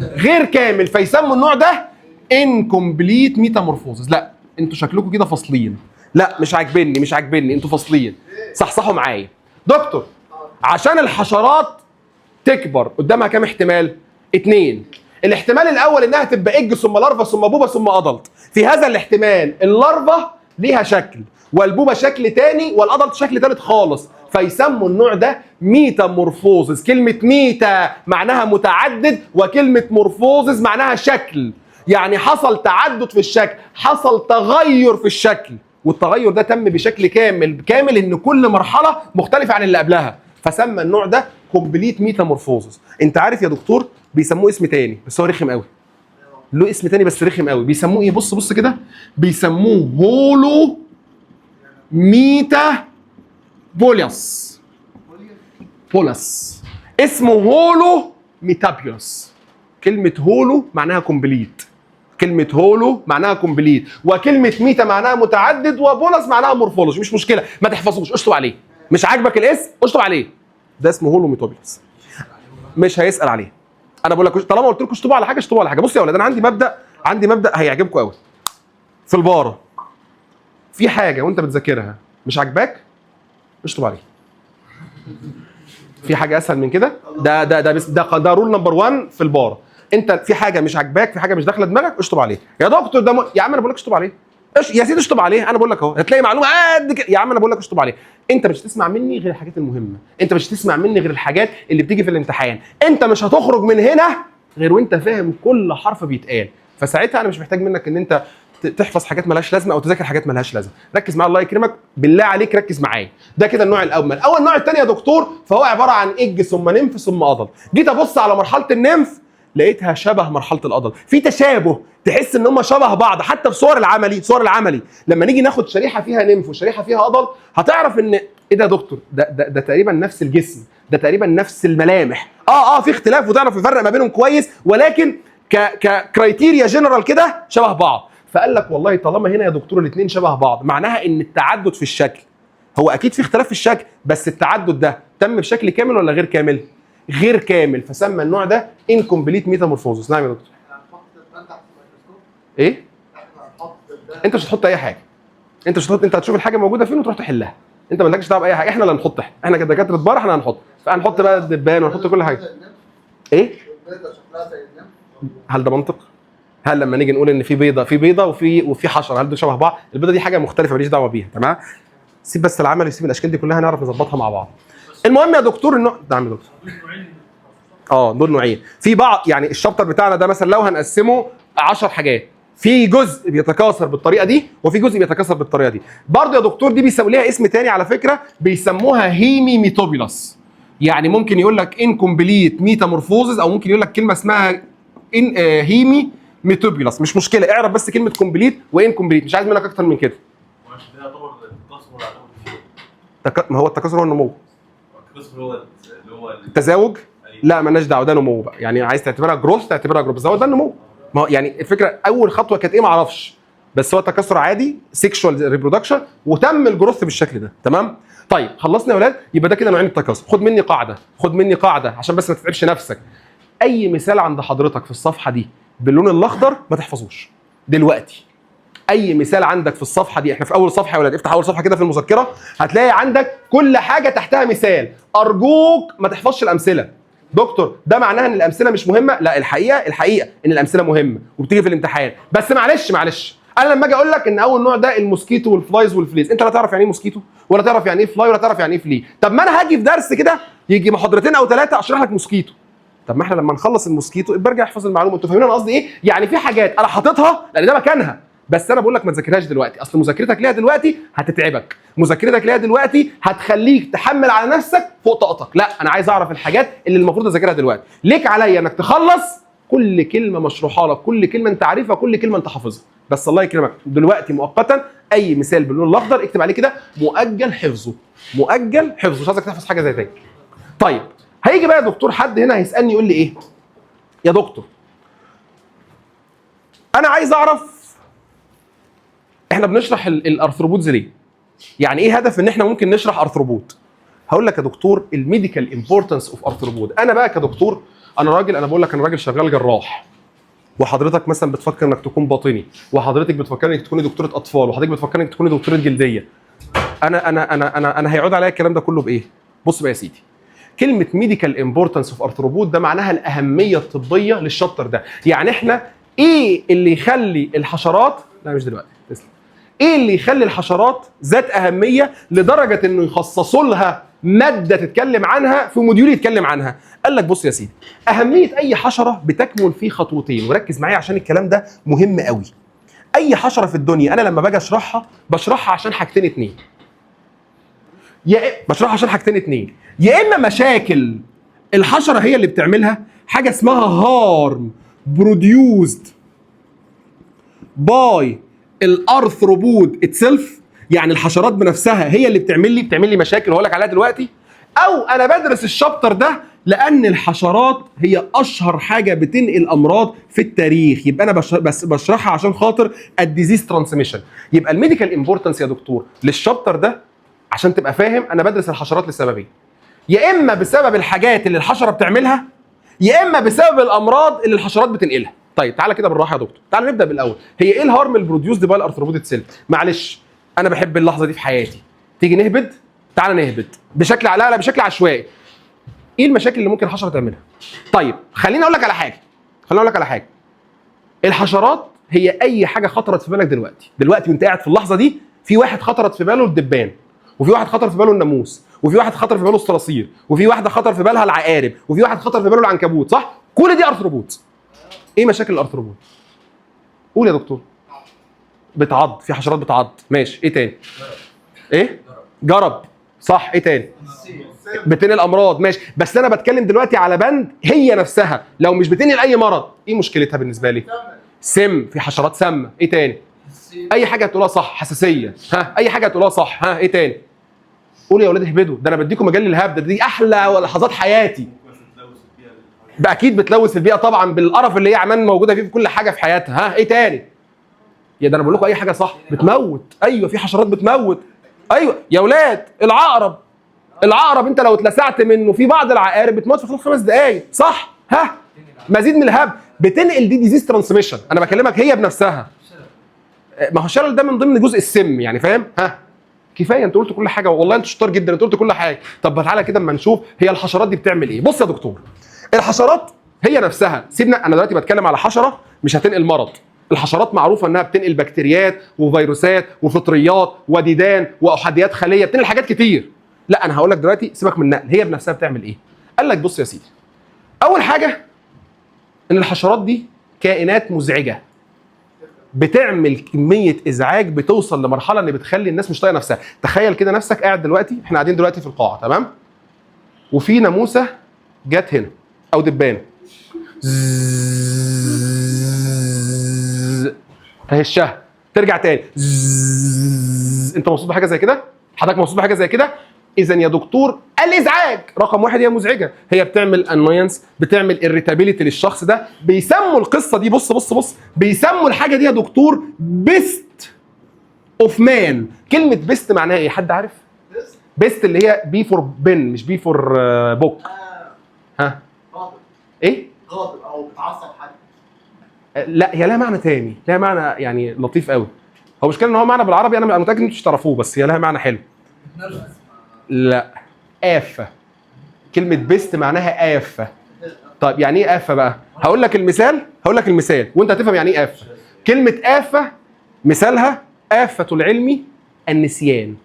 غير كامل، فيسموا النوع ده انكمبليت ميتامورفوزس. لا انتوا شكلكم كده فاصلين، لا مش عاجبني انتوا فاصلين. صحصحوا معايا. دكتور عشان الحشرات تكبر قدامها كام احتمال؟ 2. الاحتمال الاول انها تبقى ايج ثم لارفا ثم بوبا ثم ادلت. في هذا الاحتمال اللارفا ليها شكل، والبوبا شكل تاني، والادلت شكل تالت خالص، فيسموا النوع ده ميتامورفوزس. كلمه ميتا معناها متعدد، وكلمه مورفوزس معناها شكل. يعني حصل تعدد في الشكل، حصل تغير في الشكل، والتغير ده تم بشكل كامل ان كل مرحله مختلفه عن اللي قبلها، فسمى النوع ده كومبليت ميتامورفوزس. انت عارف يا دكتور بيسموه اسم تاني بس هو رخم قوي، له اسم تاني بس رخم قوي. بيسموه ايه؟ بص كده، بيسموه هولو ميتا بوليس. اسمه هولو ميتابيوس. كلمه هولو معناها كومبليت، كلمه هولو معناها كومبليت، وكلمه ميتا معناها متعدد، وبولس معناها مورفولوجي. مش مشكله، ما تحفظوش، اشطب عليه. مش عاجبك الاسم اشطب عليه. ده اسمه هولو ميتوبولس، مش هيسال عليه. انا بقول لك طالما قلت لكم اشطبوا على حاجه اشطبوا على حاجه. بصوا يا اولاد، انا عندي مبدا هيعجبكم قوي. في الباره في حاجه وانت بتذاكرها مش عاجباك اشطب عليه. في حاجه اسهل من كده؟ ده رول نمبر 1 في الباره. انت في حاجه مش عاجباك، في حاجه مش داخله دماغك، اشطب عليه. يا دكتور ده يا عم انا بقول لك اشطب عليه. يا سيدي اشطب عليه، انا بقول لك اهو هتلاقي معلومه قد كده. يا عم انا بقول لك اشطب عليه. انت مش هتسمع مني غير الحاجات المهمه، انت مش هتسمع مني غير الحاجات اللي بتيجي في الامتحان، انت مش هتخرج من هنا غير وانت فاهم كل حرف بيتقال. فساعتها انا مش محتاج منك ان انت تحفظ حاجات مالهاش لازمه او تذاكر حاجات مالهاش لازمه. ركز معايا الله يكرمك، بالله عليك ركز معايا. ده كده النوع الاول. اول نوع الثاني يا دكتور فهو عباره عن اج ثم نمف ثم عضل. جيت ابص على مرحله النمف لقيتها شبه مرحله العضل، في تشابه، تحس ان هم شبه بعض. حتى في صور العملي لما نيجي ناخد شريحه فيها نمف وشريحه فيها عضل هتعرف ان ايه ده يا دكتور، ده تقريبا نفس الجسم، ده تقريبا نفس الملامح. في اختلاف وتعرف تفرق ما بينهم كويس، ولكن كرايتيريا جنرال كده شبه بعض. فقال لك والله طالما هنا يا دكتور الاثنين شبه بعض معناها ان التعدد في الشكل، هو اكيد في اختلاف في الشكل بس التعدد ده تم بشكل كامل ولا غير كامل؟ غير كامل، فسمى النوع ده انكمبليت ميتامورفوزس. نعم يا دكتور. ايه؟ انت مش هتحط اي حاجه، انت هتشوف الحاجه موجوده فين وتروح تحلها. انت مالكش دعوه باي حاجه، احنا اللي هنحط، احنا كدكاتره بار احنا هنحط، فهنحط بقى الدبان ونحط كل حاجه. ايه؟ هل ده منطق؟ هل لما نيجي نقول ان في بيضه وفي حشره هل دول شبه بعض؟ البيضه دي حاجه مختلفه ماليش دعوه بيها، تمام؟ سيب بس العمل وسيب الاشكال دي كلها نعرف نظبطها مع بعض. المهم يا دكتور النوع ده يا دكتور دول نوعين. في بعض يعني الشابتر بتاعنا ده مثلا لو هنقسمه 10 حاجات، في جزء بيتكاثر بالطريقه دي وفي جزء بيتكاثر بالطريقه دي. برضه يا دكتور دي بيسموا ليها اسم تاني على فكره، بيسموها هيمي ميتوبيلس. يعني ممكن يقول لك انكمبليت ميتامورفوزز او ممكن يقول لك كلمه اسمها هيمي ميتوبيلس. مش مشكله، اعرف بس كلمه كومبليت وانكمبليت، مش عايز منك اكتر من كده. ما هو التكاثر هو النمو. التكاثر هو اللي هو التزاوج. لا مالناش دعوه، ده نمو بقى. يعني عايز تعتبرها جروث تعتبرها جروث، بس هو ده النمو. ما هو يعني الفكره اول خطوه كانت ايه ما اعرفش، بس هو تكاثر عادي سيكشوال ريبرودكشن وتم الجروث بالشكل ده. تمام؟ طيب خلصنا يا ولاد، يبقى ده كده نوعين التكاثر. خد مني قاعده عشان بس ما تتعبش نفسك. اي مثال عند حضرتك في الصفحه دي باللون الاخضر ما تحفظوش دلوقتي. اي مثال عندك في الصفحه دي، احنا في اول صفحه يا ولاد، افتح اول صفحه كده في المذكره هتلاقي عندك كل حاجه تحتها مثال. ارجوك ما تحفظش الامثله. دكتور ده معناها ان الامثله مش مهمه؟ لا، الحقيقه ان الامثله مهمه وبتيجي في الامتحان، بس معلش انا لما اجي اقول لك ان اول نوع ده الموسكيتو والفلايز والفليز، انت لا تعرف يعني ايه موسكيتو ولا تعرف يعني ايه فلاي ولا تعرف يعني ايه فلي. طب ما انا هاجي في درس كده يجي محاضرتين او 3 اشرح لك موسكيتو. طب ما احنا لما نخلص الموسكيتو ابقى ارجع احفظ المعلومه. انتوا فاهمين انا قصدي ايه؟ يعني في حاجات انا حاططها لان ده مكانها، بس انا بقول لك ما تذاكرهاش دلوقتي. اصل مذاكرتك ليها دلوقتي هتتعبك، مذاكرتك ليها دلوقتي هتخليك تحمل على نفسك فوق طاقتك. لا انا عايز اعرف الحاجات اللي المفروض اذاكرها دلوقتي. ليك عليا انك تخلص كل كلمه مشروحه لك، كل كلمه انت عارفها، كل كلمه انت حافظها. بس الله يكرمك دلوقتي مؤقتا اي مثال باللون الاخضر اكتب عليه كده مؤجل حفظه، مش عايزك تحفظ حاجه زي تاني. طيب هيجي بقى يا دكتور حد هنا هيسالني يقول لي ايه يا دكتور، انا عايز اعرف احنا بنشرح الارثروبودز ليه؟ يعني ايه هدف ان احنا ممكن نشرح ارثروبود؟ هقول لك يا دكتور الميديكال امبورتنس اوف ارثروبود. انا بقى كدكتور انا بقول لك انا راجل شغال جراح، وحضرتك مثلا بتفكر انك تكون باطني، وحضرتك بتفكر انك تكوني دكتوره اطفال، وحضرتك بتفكر انك تكوني دكتوره جلديه. انا هيعود عليا الكلام ده كله بايه؟ بص بقى يا سيدي، كلمه ميديكال امبورتنس اوف ارثروبود ده معناها الاهميه الطبيه للشابتر ده. يعني احنا ايه اللي يخلي الحشرات، لا مش دلوقتي تسلم، ايه اللي يخلي الحشرات ذات اهميه لدرجه انه يخصصوا لها ماده تتكلم عنها في موديول يتكلم عنها؟ قال لك بص يا سيدي، اهميه اي حشره بتكمن في خطوتين، وركز معايا عشان الكلام ده مهم قوي. اي حشره في الدنيا انا لما باجي بشرحها عشان حاجتين اتنين، يا اما مشاكل الحشره هي اللي بتعملها، حاجه اسمها هارم بروديوسد باي الارثروبود اتسلف، يعني الحشرات بنفسها هي اللي بتعمل لي مشاكل وهقول لك عليها دلوقتي. او انا بدرس الشابتر ده لان الحشرات هي اشهر حاجه بتنقل امراض في التاريخ. يبقى انا بس بشرحها عشان خاطر الديزيز ترانسميشن. يبقى الميديكال امبورتنس يا دكتور للشابتر ده عشان تبقى فاهم انا بدرس الحشرات لسببين، يا اما بسبب الحاجات اللي الحشره بتعملها، يا اما بسبب الامراض اللي الحشرات بتنقلها. طيب تعالى كده بالراحه يا دكتور، تعالى نبدا بالاول. هي ايه الهارم البروديوسد باي الارثروبوديد سيل؟ معلش انا بحب اللحظه دي في حياتي. تيجي نهبد؟ تعالى نهبد بشكل عشوائي. ايه المشاكل اللي ممكن الحشره تعملها؟ طيب خليني اقول لك على حاجه. الحشرات هي اي حاجه خطرت في بالك دلوقتي وانت قاعد في اللحظه دي. في واحد خطرت في باله الدبان، وفي واحد خطر في باله الناموس، وفي واحد خطر في باله الصراصير، وفي واحده خطر في بالها العقارب، وفي واحد خطر في باله العنكبوت، صح؟ كل دي ارثروبود. ايه مشاكل الارثروبود؟ قول يا دكتور. بتعض، في حشرات بتعض، ماشي. ايه تاني؟ ايه؟ جرب، صح. ايه تاني؟ بتنقل امراض، ماشي. بس انا بتكلم دلوقتي على بند هي نفسها لو مش بتنقل اي مرض، ايه مشكلتها بالنسبه لي؟ سم، في حشرات سامه. ايه تاني؟ اي حاجه هتقولها صح. حساسيه، ها، اي حاجه هتقولها صح. ها، ايه تاني؟ قول يا اولاد اهبدوا، ده انا بديكم مجال للهبد، دي احلى لحظات حياتي. اكيد بتلوث البيئه طبعا بالقرف اللي هي عمان موجوده فيه في كل حاجه في حياتها. ها، ايه تاني؟ يا ده انا بقول لكم اي حاجه صح. بتموت، ايوه في حشرات بتموت. ايوه يا اولاد، العقرب انت لو اتلسعت منه، في بعض العقارب بتموت في خلال 5 دقائق، صح؟ ها، مزيد من الهبد. بتنقل، دي ديزيز ترانسميشن. انا بكلمك هي بنفسها. ما هو الشلل ده من ضمن جزء السم يعني، فاهم؟ ها، كفايه انت قلت كل حاجه، والله انت شطار جدا، انت قلت كل حاجه. طب تعالى كده اما نشوف هي الحشرات دي بتعمل ايه. بص يا دكتور، الحشرات هي نفسها، سيبنا انا دلوقتي بتكلم على حشره مش هتنقل مرض. الحشرات معروفه انها بتنقل بكتيريات وفيروسات وفطريات وديدان واحاديات خليه، بتنقل حاجات كتير. لا انا هقول لك دلوقتي سيبك من النقل، هي بنفسها بتعمل ايه. قال لك بص يا سيدي، اول حاجه ان الحشرات دي كائنات مزعجه، بتعمل كميه ازعاج بتوصل لمرحله ان بتخلي الناس مش طايقه نفسها. تخيل كده نفسك قاعد دلوقتي، احنا قاعدين دلوقتي في القاعه، تمام؟ وفي ناموسه جت هنا او دبانه تهشها، ترجع تاني. انت مبسوط بحاجه زي كده؟ حضرتك مبسوط بحاجه زي كده؟ اذا يا دكتور الازعاج رقم 1 هي مزعجه، هي بتعمل انوينس، بتعمل اريتابيليتي للشخص ده. بيسموا القصه دي، بص بيسموا الحاجه دي يا دكتور بيست اوف مان. كلمه بيست معناها ايه؟ حد عارف؟ بيست اللي هي بي فور بن، مش بي فور بوك. ها، غاضب. ايه؟ غاضب او بتعصب حد. لا هي لها معنى تاني، لها معنى يعني لطيف قوي. هو مشكلة ان هو معنى بالعربي انا متاكد ان انتوا مش تعرفوه، بس هي لها معنى حلو. لا، آفة. كلمة بيست معناها آفة. طيب يعني ايه آفة بقى؟ هقول لك المثال وانت هتفهم يعني ايه آفة. كلمة آفة مثالها آفة العلم النسيان.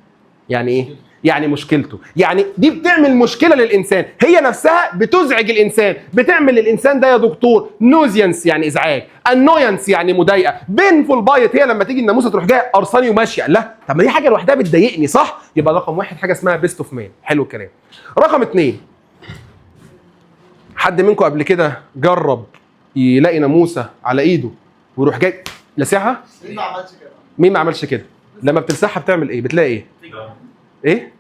يعني ايه؟ يعني مشكلته، يعني دي بتعمل مشكله للانسان، هي نفسها بتزعج الانسان، بتعمل للانسان ده يا دكتور نوزيانس يعني ازعاج، انويانس يعني مضايقه، بينفول بايت. هي لما تيجي الناموسه تروح جايه قرصاني وماشيه، لا طب ما دي حاجه لوحدها بتضايقني، صح؟ يبقى رقم 1 حاجه اسمها بيست اوف مان. حلو الكلام. رقم 2، حد منكم قبل كده جرب يلاقي ناموسه على ايده ويروح جاي لاسعها؟ مين ما عملش كده؟ لما بتلسعها بتعمل ايه؟ بتلاقي ايه؟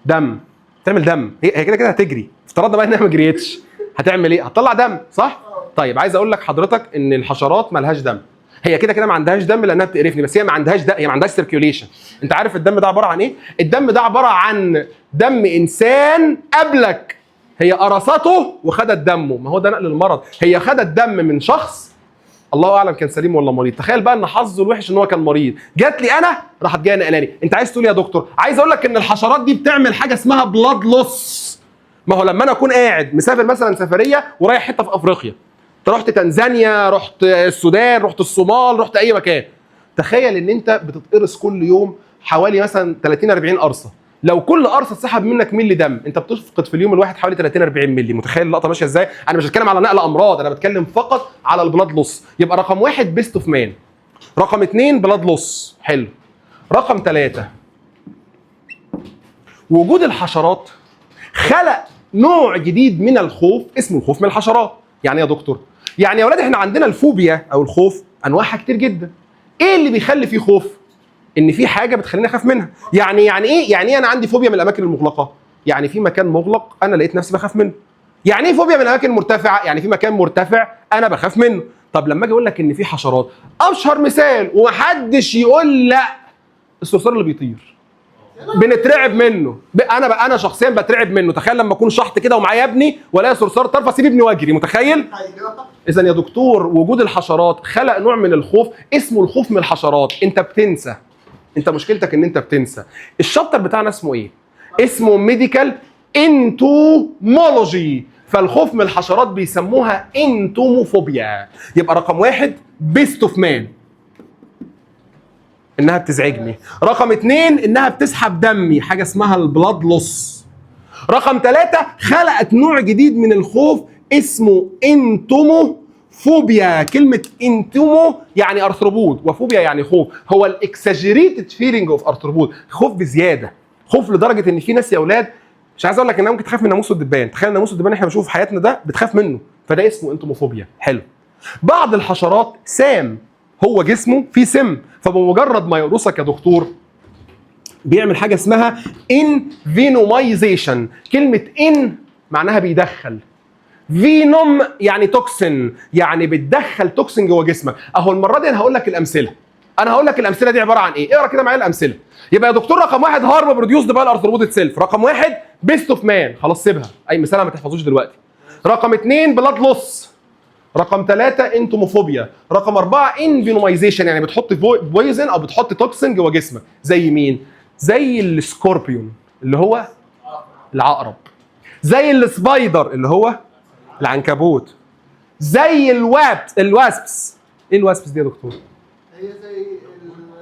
دم. تعمل دم. هي كده كده هتجري، افترضنا بقى انها ما جريتش، هتعمل ايه؟ هتطلع دم، صح؟ طيب عايز اقول لك حضرتك ان الحشرات ما لهاش دم. هي كده كده ما عندهاش دم لانها بتقرفني، بس هي ما عندهاش دم، هي ما عندهاش سيركيوليشن. انت عارف الدم ده عباره عن ايه؟ الدم ده عباره عن دم انسان قبلك، هي قرصته وخدت دمه. ما هو ده نقل المرض، هي خدت دم من شخص الله اعلم كان سليم ولا مريض. تخيل بقى ان حظه الوحش ان هو كان مريض، جات لي انا راحت جايه نقلاني. انت عايز تقول يا دكتور؟ عايز اقول لك ان الحشرات دي بتعمل حاجه اسمها بلاد لوس. ما هو لما انا اكون قاعد مسافر مثلا سفريه ورايح حته في افريقيا، انت رحت تنزانيا، رحت السودان، رحت الصومال، رحت اي مكان، تخيل ان انت بتتقرص كل يوم حوالي مثلا 30 40 قرصه. لو كل قرصه اتسحب منك ملي دم، انت بتفقد في اليوم الواحد حوالي 30 40 ملي. متخيل اللقطه ماشيه ازاي؟ انا مش بتكلم على نقل امراض، انا بتكلم فقط على البلاد لوس. يبقى رقم 1 بيست اوف مان، رقم 2 بلاد لوس. حلو. رقم 3 وجود الحشرات خلق نوع جديد من الخوف اسمه الخوف من الحشرات. يعني يا دكتور، يعني يا اولاد احنا عندنا الفوبيا او الخوف انواعها كتير جدا. ايه اللي بيخلي فيه خوف؟ ان في حاجه بتخليني اخاف منها. يعني ايه انا عندي فوبيا من الاماكن المغلقه؟ يعني في مكان مغلق انا لقيت نفسي بخاف منه. يعني ايه فوبيا من الاماكن المرتفعه؟ يعني في مكان مرتفع انا بخاف منه. طب لما اجي اقول لك ان في حشرات، اشهر مثال ومحدش يقول لا، الصرصار اللي بيطير بنترعب منه. انا شخصيا بترعب منه. تخيل لما اكون شحط كده ومعايا ابني والاقي صرصار طرف، اسيب ابني واجري. متخيل؟ اذا يا دكتور وجود الحشرات خلق نوع من الخوف اسمه الخوف من الحشرات. انت بتنسى، انت مشكلتك ان انت بتنسى. الشابتر بتاعنا اسمه ايه؟ اسمه ميديكال انتومولوجي. فالخوف من الحشرات بيسموها انتوموفوبيا. يبقى رقم واحد بيست اوف مان، انها بتزعجني. رقم اتنين انها بتسحب دمي، حاجه اسمها البلاد لوس. رقم ثلاثة خلقت نوع جديد من الخوف اسمه انتوموفوبيا. كلمة انتومو يعني ارثروبود، وفوبيا يعني خوف. هو الاكساجريتد فيلينج اوف ارثروبود، خوف بزيادة، خوف لدرجة ان في ناس يا اولاد مش عايز اقول لك انها ممكن تخاف من ناموس الدبان. تخيل ناموس الدبان احنا بنشوفه في حياتنا ده بتخاف منه، فده اسمه انتوموفوبيا. حلو. بعض الحشرات سام، هو جسمه فيه سم، فبمجرد ما يقرصك يا دكتور بيعمل حاجه اسمها انفينومايزيشن. كلمه ان معناها بيدخل، فينوم يعني توكسين، يعني بتدخل توكسين جوه جسمك. اهو المره دي انا هقول لك الامثله. دي عباره عن ايه؟ اقرا كده معايا الامثله. يبقى يا دكتور رقم واحد هارم بروديوسد باي الارثروبود سيلف. رقم واحد بيست اوف مان، خلاص سيبها، اي مثال ما تحفظوش دلوقتي. رقم اثنين بلاد لوس. رقم ثلاثة انتوموفوبيا. رقم أربعة انفينومايزيشن، يعني بتحط بويزن أو بتحط توكسين جوه جسمك. زي مين؟ زي السكوربيون اللي هو العقرب، زي السبايدر اللي هو العنكبوت، زي الواسبس. ايه الواسبس دي يا دكتور؟ هي زي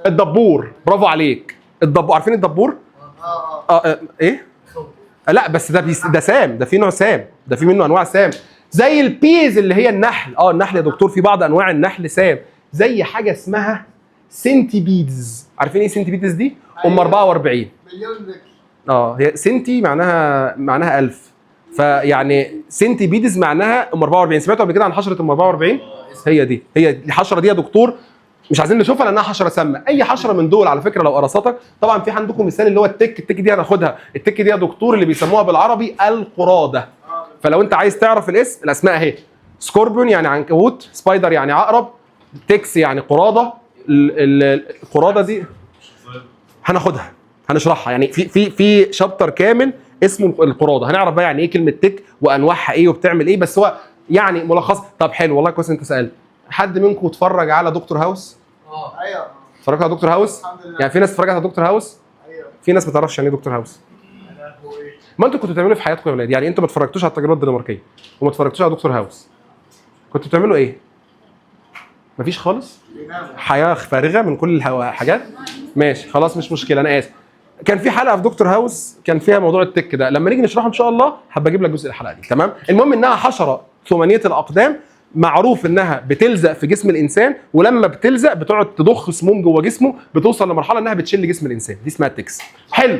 الدبور. برافو عليك، الدبور. عارفين الدبور؟ ايه؟ لا بس ده سام، ده في نوع سام، ده في منه انواع سام. زي البيز اللي هي النحل. النحل يا دكتور في بعض انواع النحل سام. زي حاجه اسمها سنتيبيدز. عارفين ايه سنتيبيدز دي؟ ام 44 مليون ذكر. هي سنتي معناها 1000، فيعني سنتيبيدز معناها ام 44. سمعتوا قبل كده عن حشره ام 44؟ هي الحشره دي يا دكتور مش عايزين نشوفها لانها حشره سامه. اي حشره من دول على فكره لو قرصتك، طبعا في عندكم مثال اللي هو التك دي هناخدها. التك دي يا دكتور اللي بيسموها بالعربي القراده. فلو انت عايز تعرف الاسماء اهي: سكوربيون يعني عنكبوت، سبايدر يعني عقرب، تكس يعني قراده. القراده دي هناخدها، هنشرحها، يعني في شابتر كامل اسمه القراده. هنعرف بقى يعني ايه كلمه تك وانواعها ايه وبتعمل ايه، بس هو يعني ملخص. طب حلو والله كويس انت سالت. حد منكم اتفرج على دكتور هاوس؟ ايوه. اتفرجت على دكتور هاوس؟ الحمد لله. يعني في ناس اتفرجت على دكتور هاوس؟ ايوه. في ناس ما تعرفش يعني ايه دكتور هاوس. ما انتوا كنتوا بتعملوا ايه في حياتكم يا ولاد؟ يعني انتوا ما اتفرجتوش على التجربه الدنماركيه وما اتفرجتوش على دكتور هاوس، كنتوا بتعملوا ايه؟ مفيش خالص؟ حياه فارغه من كل الحاجات؟ ماشي خلاص مش مشكله، انا اسف. كان في حلقه في دكتور هاوس كان فيها موضوع التك ده، لما نيجي نشرحه ان شاء الله هبقى اجيب لك جزء الحلقه دي. تمام؟ المهم انها حشره ثمانيه الاقدام، معروف انها بتلزق في جسم الانسان، ولما بتلزق بتقعد تضخ سموم جوه جسمه، بتوصل لمرحله انها بتشل جسم الانسان. دي اسمها التكس. حلو،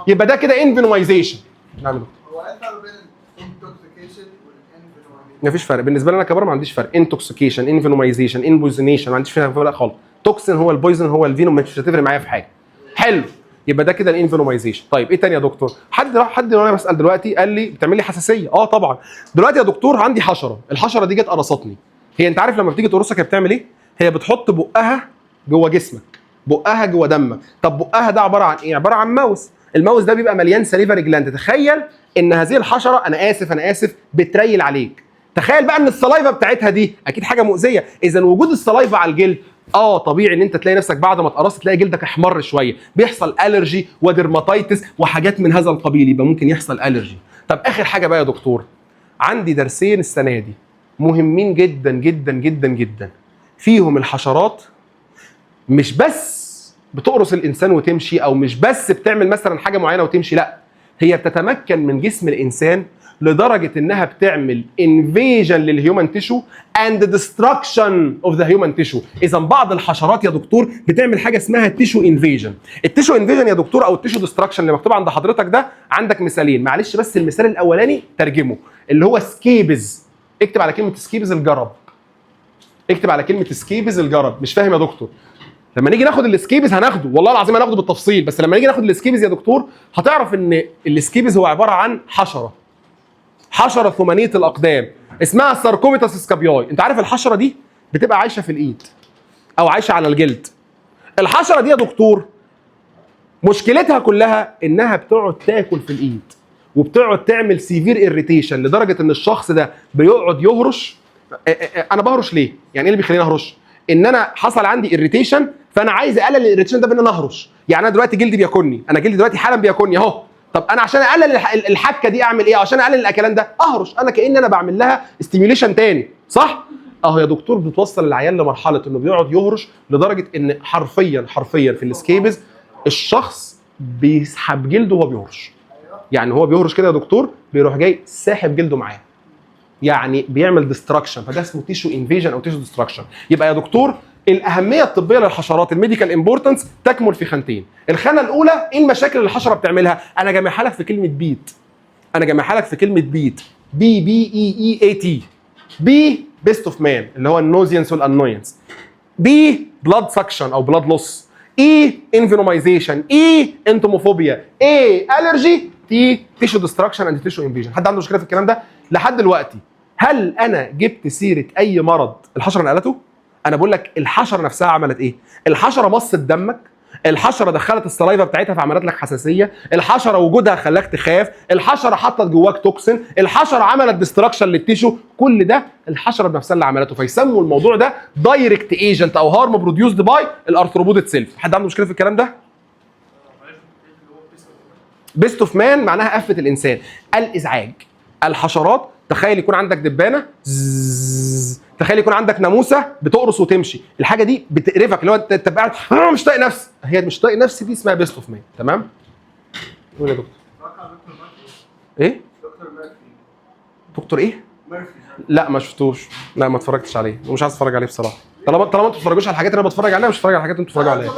يبقى ده كده انفينومايزيشن. نعمل هو ايه الفرق بين الانتوكسيكيشن والانفينومايزيشن؟ مفيش فرق بالنسبه لي انا كبار، ما عنديش فرق. انتوكسيكيشن، انفينومايزيشن، انبوزينيشن، ما عنديش فيها فرق خالص. توكسين هو البويزن، هو الفينوم، مش هتفرق معايا في حاجه. حلو، يبقى ده كده الانفينومايزيشن. طيب ايه تاني يا دكتور؟ حد وانا بسال دلوقتي قال لي بتعمل لي حساسيه. طبعا. دلوقتي يا دكتور عندي حشره، الحشره دي جت قرصتني. هي انت عارف لما بتيجي تقرصك هي بتعمل ايه؟ هي بتحط بقها جوه جسمك، بقها جوه دمك. طب بقها ده عباره عن ايه؟ عباره عن ماوس. الماوس ده بيبقى مليان سليفري جلاند. تخيل ان هذه الحشره، انا اسف بتريل عليك. تخيل بقى ان السلايفا بتاعتها دي اكيد حاجه مؤذيه. اذا وجود السلايفا على الجلد طبيعي ان انت تلاقي نفسك بعد ما اتقرصت تلاقي جلدك احمر شويه، بيحصل الرجي وديرماتيتس وحاجات من هذا القبيل، يبقى ممكن يحصل الرجي. طب اخر حاجه بقى يا دكتور، عندي درسين السنه دي مهمين جدا جدا جدا جدا، فيهم الحشرات مش بس بتقرص الانسان وتمشي، او مش بس بتعمل مثلا حاجه معينه وتمشي، لا، هي بتتمكن من جسم الانسان لدرجه انها بتعمل انفيجن للهيومن تيشو اند ديستركشن اوف ذا هيومن تيشو. اذا بعض الحشرات يا دكتور بتعمل حاجه اسمها تيشو انفيجن. التيشو انفيجن يا دكتور او التيشو ديستركشن اللي مكتوب عند حضرتك ده، عندك مثالين، معلش بس المثال الاولاني ترجمه، اللي هو سكيبز. اكتب على كلمه سكيبز الجرب، اكتب على كلمه سكيبز الجرب. مش فاهم يا دكتور؟ لما نيجي ناخد السكيبز هناخده، والله العظيم هناخده بالتفصيل، بس لما نيجي ناخد السكيبز يا دكتور هتعرف ان السكيبز هو عباره عن حشره. حشره ثمانيه الاقدام اسمها الساركوميتاس اسكابياي. انت عارف الحشره دي بتبقى عايشه في الايد او عايشه على الجلد. الحشره دي يا دكتور مشكلتها كلها انها بتقعد تاكل في الايد وبتقعد تعمل سيفير اريتيشن لدرجه ان الشخص ده بيقعد يهرش. انا بهرش ليه؟ يعني ايه اللي بيخليني اهرش؟ ان انا حصل عندي اريتيشن فانا عايز اقلل الاريتيشن ده بان انا اهرش. يعني انا دلوقتي جلدي بياكلني، انا جلدي دلوقتي حالا بياكلني اهو. طب انا عشان اقلل الحكه دي اعمل ايه؟ عشان اقلل الاكلان ده اهرش. انا كأن انا بعمل لها ستيميوليشن تاني، صح؟ اهو يا دكتور بتوصل العيان لمرحله انه بيقعد يهرش لدرجه ان حرفيا في السكيبز الشخص بيسحب جلده وهو بيهرش. يعني هو بيهرش كده يا دكتور بيروح جاي ساحب جلده معاه، يعني بيعمل ديستراكشن، فده اسمه تيشو انفيجن او تيشو ديستراكشن. يبقى يا دكتور الاهميه الطبيه للحشرات الميديكال امبورتنس تكمل في خانتين. الخانه الاولى ايه المشاكل اللي الحشره بتعملها؟ انا جامعها لك في كلمه بيت. بي اي اي تي. بي بيست اوف مان اللي هو النوزينس والانوينس. بي بلاد سكشن او بلاد لوس. اي انفينومايزيشن. اي انتوموفوبيا. اي الرجي. تي تيشو ديستراكشن اند تيشو انفيجن. حد عنده مشكله في الكلام ده لحد دلوقتي؟ هل انا جبت سيره اي مرض الحشره نقلته؟ انا بقول لك الحشره نفسها عملت ايه؟ الحشره مصت دمك، الحشره دخلت السلايفا بتاعتها فعملت لك حساسيه، الحشره وجودها خلاك تخاف، الحشره حطت جواك توكسين، الحشره عملت ديستراكشن للتيشو، كل ده الحشره بنفسها اللي عملته. فيسموا الموضوع ده دايركت ايجنت او هارم بروديوسد باي الارثروبود اتسيلف. حد عنده مشكله في الكلام ده؟ بيست اوف مان معناها قفه الانسان. الازعاج. الحشرات تخيل يكون عندك دبانه تخيل يكون عندك ناموسه بتقرص وتمشي، الحاجه دي بتقرفك اللي هو انت قاعد مش طايق نفسي. هي مش طايق نفسي دي اسمها بيست اوف مان. تمام؟ قول يا دكتور. ايه؟ دكتور ايه؟ لا ما شفتوش، لا ما اتفرجتش عليه ومش عايز اتفرج عليه بصراحه. طالما انتوا ما بتتفرجوش على الحاجات اللي انا بتفرج عليها مش هتفرج على الحاجات اللي انتوا بتتفرجوا عليها.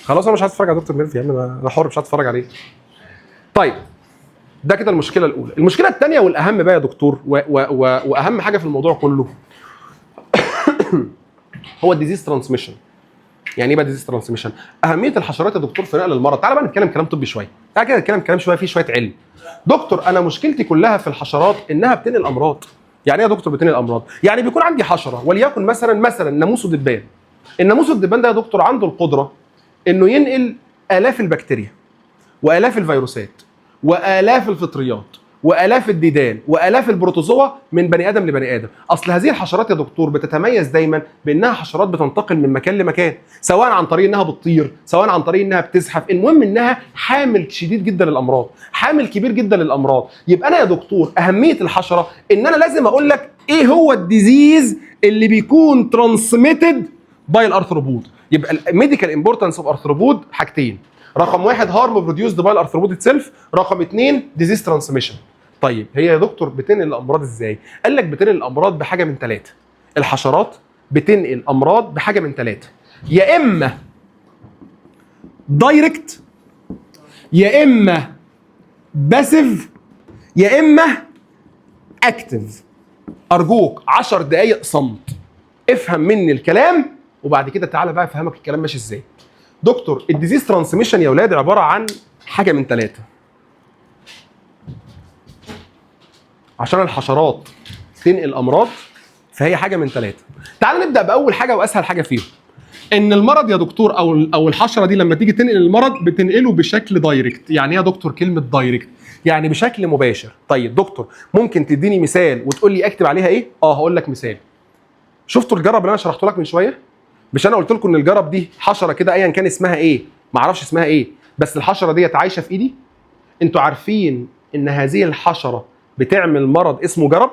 خلاص انا مش عايز اتفرج على دكتور ميرفي يا عم، انا حر مش عايز اتفرج عليه. طيب ده كده المشكله الاولى. المشكله الثانيه والاهم بقى يا دكتور واهم حاجه في الموضوع كله هو الديزيز ترانسميشن. يعني ايه بقى ديزيز ترانسميشن؟ اهميه الحشرات يا دكتور في نقل المرض. تعالى بقى نتكلم كلام طبي شويه، تعالى كده نتكلم كلام شويه فيه شويه علم. دكتور انا مشكلتي كلها في الحشرات انها بتنقل امراض. يعني ايه يا دكتور بتنقل امراض؟ يعني بيكون عندي حشره وليكن مثلا ناموس ودبان. الناموس والدبان ده يا دكتور عنده القدره انه ينقل الاف البكتيريا والاف الفيروسات والاف الفطريات والاف الديدان والاف البروتوزوا من بني ادم لبني ادم. اصل هذه الحشرات يا دكتور بتتميز دايما بانها حشرات بتنتقل من مكان لمكان، سواء عن طريق انها بتطير، سواء عن طريق انها بتزحف، المهم انها حامل شديد جدا للامراض، حامل كبير جدا للامراض. يبقى انا يا دكتور اهميه الحشره ان انا لازم اقول لك ايه هو الديزيز اللي بيكون ترانسميتد باي الارثروبود. يبقى الميديكال امبورتنس اوف ارثروبود حاجتين، رقم واحد هارم بروديوسد باي الارثروبود اتسيلف، رقم اثنين ديزيز ترانسميشن. طيب هي يا دكتور بتنقل الامراض ازاي؟ قال لك بتنقل الامراض بحاجه من ثلاثه. الحشرات بتنقل امراض بحاجه من ثلاثه، يا اما دايركت يا اما باسيف يا اما اكتف. ارجوك 10 دقائق صمت، افهم مني الكلام وبعد كده تعالى بقى افهمك الكلام ماشي ازاي. دكتور الديزيز ترانسميشن يا اولاد عباره عن حاجه من ثلاثه. عشان الحشرات تنقل امراض فهي حاجه من ثلاثه. تعال نبدا باول حاجه واسهل حاجه فيهم، ان المرض يا دكتور او الحشره دي لما تيجي تنقل المرض بتنقله بشكل دايركت. يعني ايه يا دكتور كلمه دايركت؟ يعني بشكل مباشر. طيب دكتور ممكن تديني مثال وتقول لي اكتب عليها ايه؟ هقول لك مثال. شفتوا الجرب اللي انا شرحته لك من شويه؟ مش انا قلت لكم ان الجرب دي حشره كده ايا كان اسمها ايه، ما اعرفش اسمها ايه، بس الحشره ديت عايشه في ايدي. انتوا عارفين ان هذه الحشره بتعمل مرض اسمه جرب؟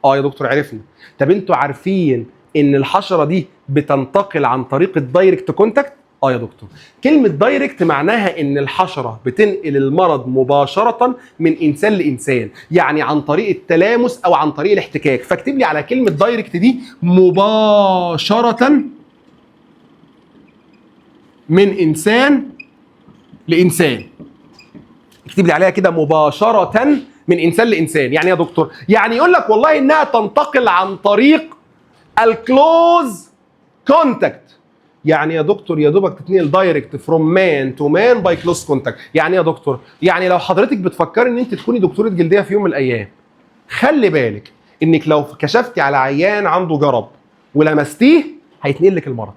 يا دكتور عرفنا. طب انتوا عارفين ان الحشره دي بتنتقل عن طريق الدايركت كونتاكت؟ يا دكتور كلمه دايركت معناها ان الحشره بتنقل المرض مباشره من انسان لانسان، يعني عن طريق التلامس او عن طريق الاحتكاك. فاكتب لي على كلمه دايركت دي مباشره من انسان لانسان. اكتب لي عليها كده مباشره من انسان لانسان. يعني يا دكتور يعني يقول لك والله انها تنتقل عن طريق الكلوز كونتاكت. يعني يا دكتور يا دوبك تتنقل دايركت فروم مان تو مان باي كلوز كونتاكت. يعني يا دكتور يعني لو حضرتك بتفكري ان انت تكوني دكتوره جلديه في يوم من الايام خلي بالك انك لو كشفتي على عيان عنده جرب ولمستيه هيتنقل لك المرض.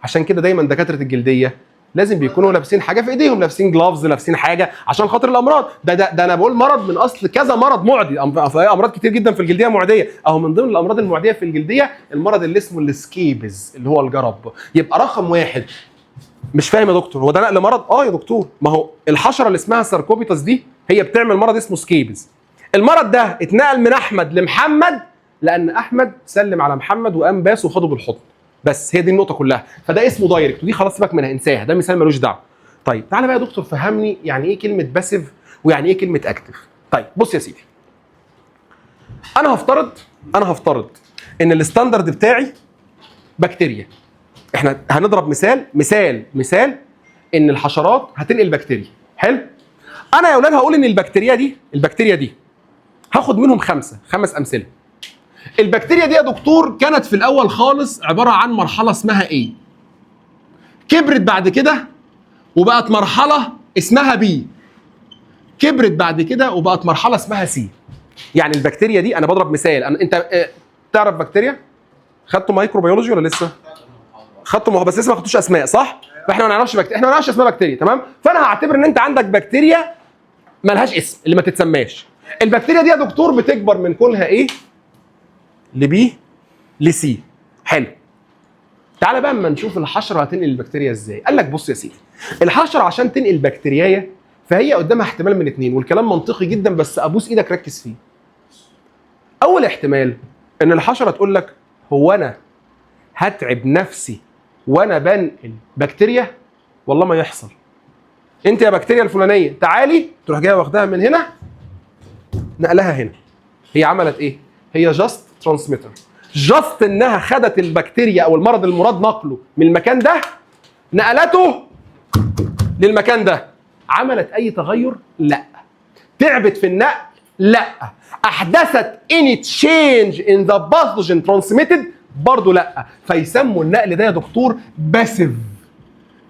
عشان كده دايما دكاتره الجلديه لازم بيكونوا لابسين حاجه في ايديهم، لابسين جلافز، لابسين حاجه عشان خاطر الامراض. ده انا بقول مرض من اصل كذا مرض معدي، امراض كتير جدا في الجلديه معديه، اهو من ضمن الامراض المعديه في الجلديه المرض اللي اسمه السكيبز اللي هو الجرب. يبقى رقم واحد، مش فاهم يا دكتور هو ده نقل مرض؟ يا دكتور، ما هو الحشره اللي اسمها ساركوبيتاس دي هي بتعمل مرض اسمه سكيبز. المرض ده اتنقل من احمد لمحمد لان احمد سلم على محمد وقام باس وخده بالحضن، بس هي دي النقطه كلها. فده اسمه دايركت، ودي خلاص سيبك منها انساها، ده مثال ملوش دعوه. طيب تعالى بقى يا دكتور فهمني يعني ايه كلمه باسيف ويعني ايه كلمه اكتف. طيب بص يا سيدي، انا هفترض ان الستاندرد بتاعي بكتيريا. احنا هنضرب مثال ان الحشرات هتنقل بكتيريا. حلو، انا يا اولاد هقول ان البكتيريا دي هاخد منهم خمس امثله. البكتيريا دي يا دكتور كانت في الاول خالص عباره عن مرحله اسمها A، كبرت بعد كده وبقت مرحله اسمها B، كبرت بعد كده وبقت مرحله اسمها C. يعني البكتيريا دي انا بضرب مثال. انت تعرف بكتيريا؟ خدتوا مايكروبيولوجي ولا لسه؟ خدتوا بس لسه ما خدتوش اسماء، صح؟ فاحنا ما نعرفش بكتيريا، احنا ما نعرفش اسماء بكتيريا، تمام؟ فانا هعتبر ان انت عندك بكتيريا مالهاش اسم، اللي ما تتسماش. البكتيريا دي يا دكتور بتكبر من كونها ايه لبي لسي. حلو، تعالى بقى اما نشوف الحشره هتنقل البكتيريا ازاي. قال لك بص يا سيدي، الحشره عشان تنقل بكتيريايه فهي قدامها احتمال من اتنين، والكلام منطقي جدا بس ابوس ايدك ركز فيه. اول احتمال ان الحشره تقول لك هو انا هتعب نفسي وانا بنقل بكتيريا؟ والله ما يحصل. انت يا بكتيريا الفلانيه تعالي، تروح جايه واخدها من هنا نقلها هنا. هي عملت ايه؟ هي جاست ترانسميتر، جاست انها خدت البكتيريا او المرض المراد نقله من المكان ده نقلته للمكان ده. عملت اي تغير؟ لا. تعبت في النقل؟ لا. احدثت any change in the pathogen transmitted؟ برضه لا. فيسموا النقل ده يا دكتور باسيف.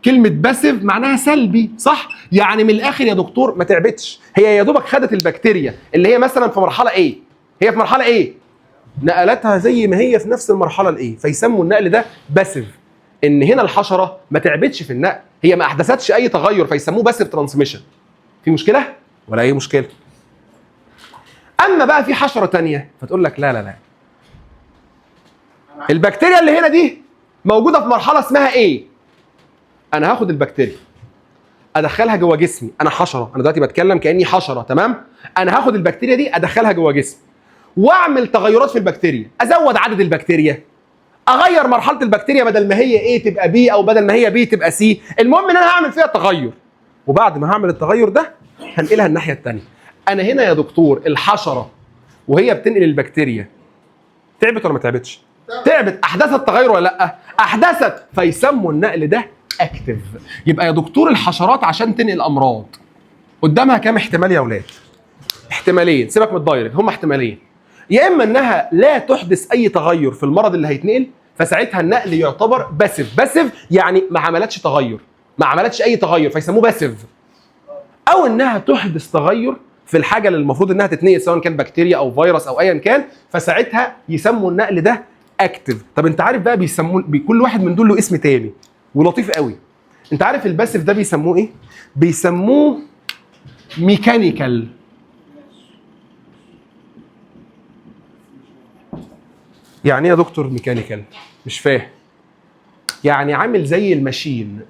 كلمة باسيف معناها سلبي، صح؟ يعني من الآخر يا دكتور ما تعبتش، هي يا دوبك خدت البكتيريا اللي هي مثلا في مرحلة إيه؟ هي في مرحلة إيه؟ نقلتها زي ما هي في نفس المرحلة الإيه؟ فيسموا النقل ده باسيف. إن هنا الحشرة ما تعبتش في النقل، هي ما أحدثتش أي تغير، فيسموه باسيف ترانسميشن. في مشكلة؟ ولا أي مشكلة؟ أما بقى في حشرة تانية فتقول لك لا لا لا، البكتيريا اللي هنا دي موجودة في مرحلة اسمها إيه؟ انا هاخد البكتيريا ادخلها جوه جسمي، انا حشره، انا دلوقتي بتكلم كاني حشره، تمام؟ انا هاخد البكتيريا دي ادخلها جوه جسمي واعمل تغيرات في البكتيريا، ازود عدد البكتيريا، اغير مرحله البكتيريا بدل ما هي ايه تبقى بي، او بدل ما هي بي تبقى سي. المهم ان انا هعمل فيها تغير، وبعد ما هعمل التغير ده هنقلها الناحيه الثانيه. انا هنا يا دكتور الحشره وهي بتنقل البكتيريا تعبت ولا ما تعبتش؟ تعبت. احدثت تغير ولا لا؟ احدثت. فيسموا النقل ده اكتف. يبقى يا دكتور الحشرات عشان تنقل امراض قدامها كام احتمال يا اولاد؟ احتمالين، سيبك من الدايركت، هم احتمالين. يا اما انها لا تحدث اي تغير في المرض اللي هيتنقل، فساعتها النقل يعتبر باسيف. باسيف يعني ما عملتش تغير، ما عملتش اي تغير، فيسموه باسيف. او انها تحدث تغير في الحاجه اللي المفروض انها تتنقل، سواء كان بكتيريا او فيروس او ايا كان، فساعتها يسموا النقل ده اكتف. طب انت عارف بقى بيسموه كل واحد من دول له اسم تاني ولطيف قوي. انت عارف الباسيف ده بيسموه ايه؟ بيسموه ميكانيكال. يعني ايه يا دكتور ميكانيكال؟ مش فاهم. يعني عامل زي الماشين،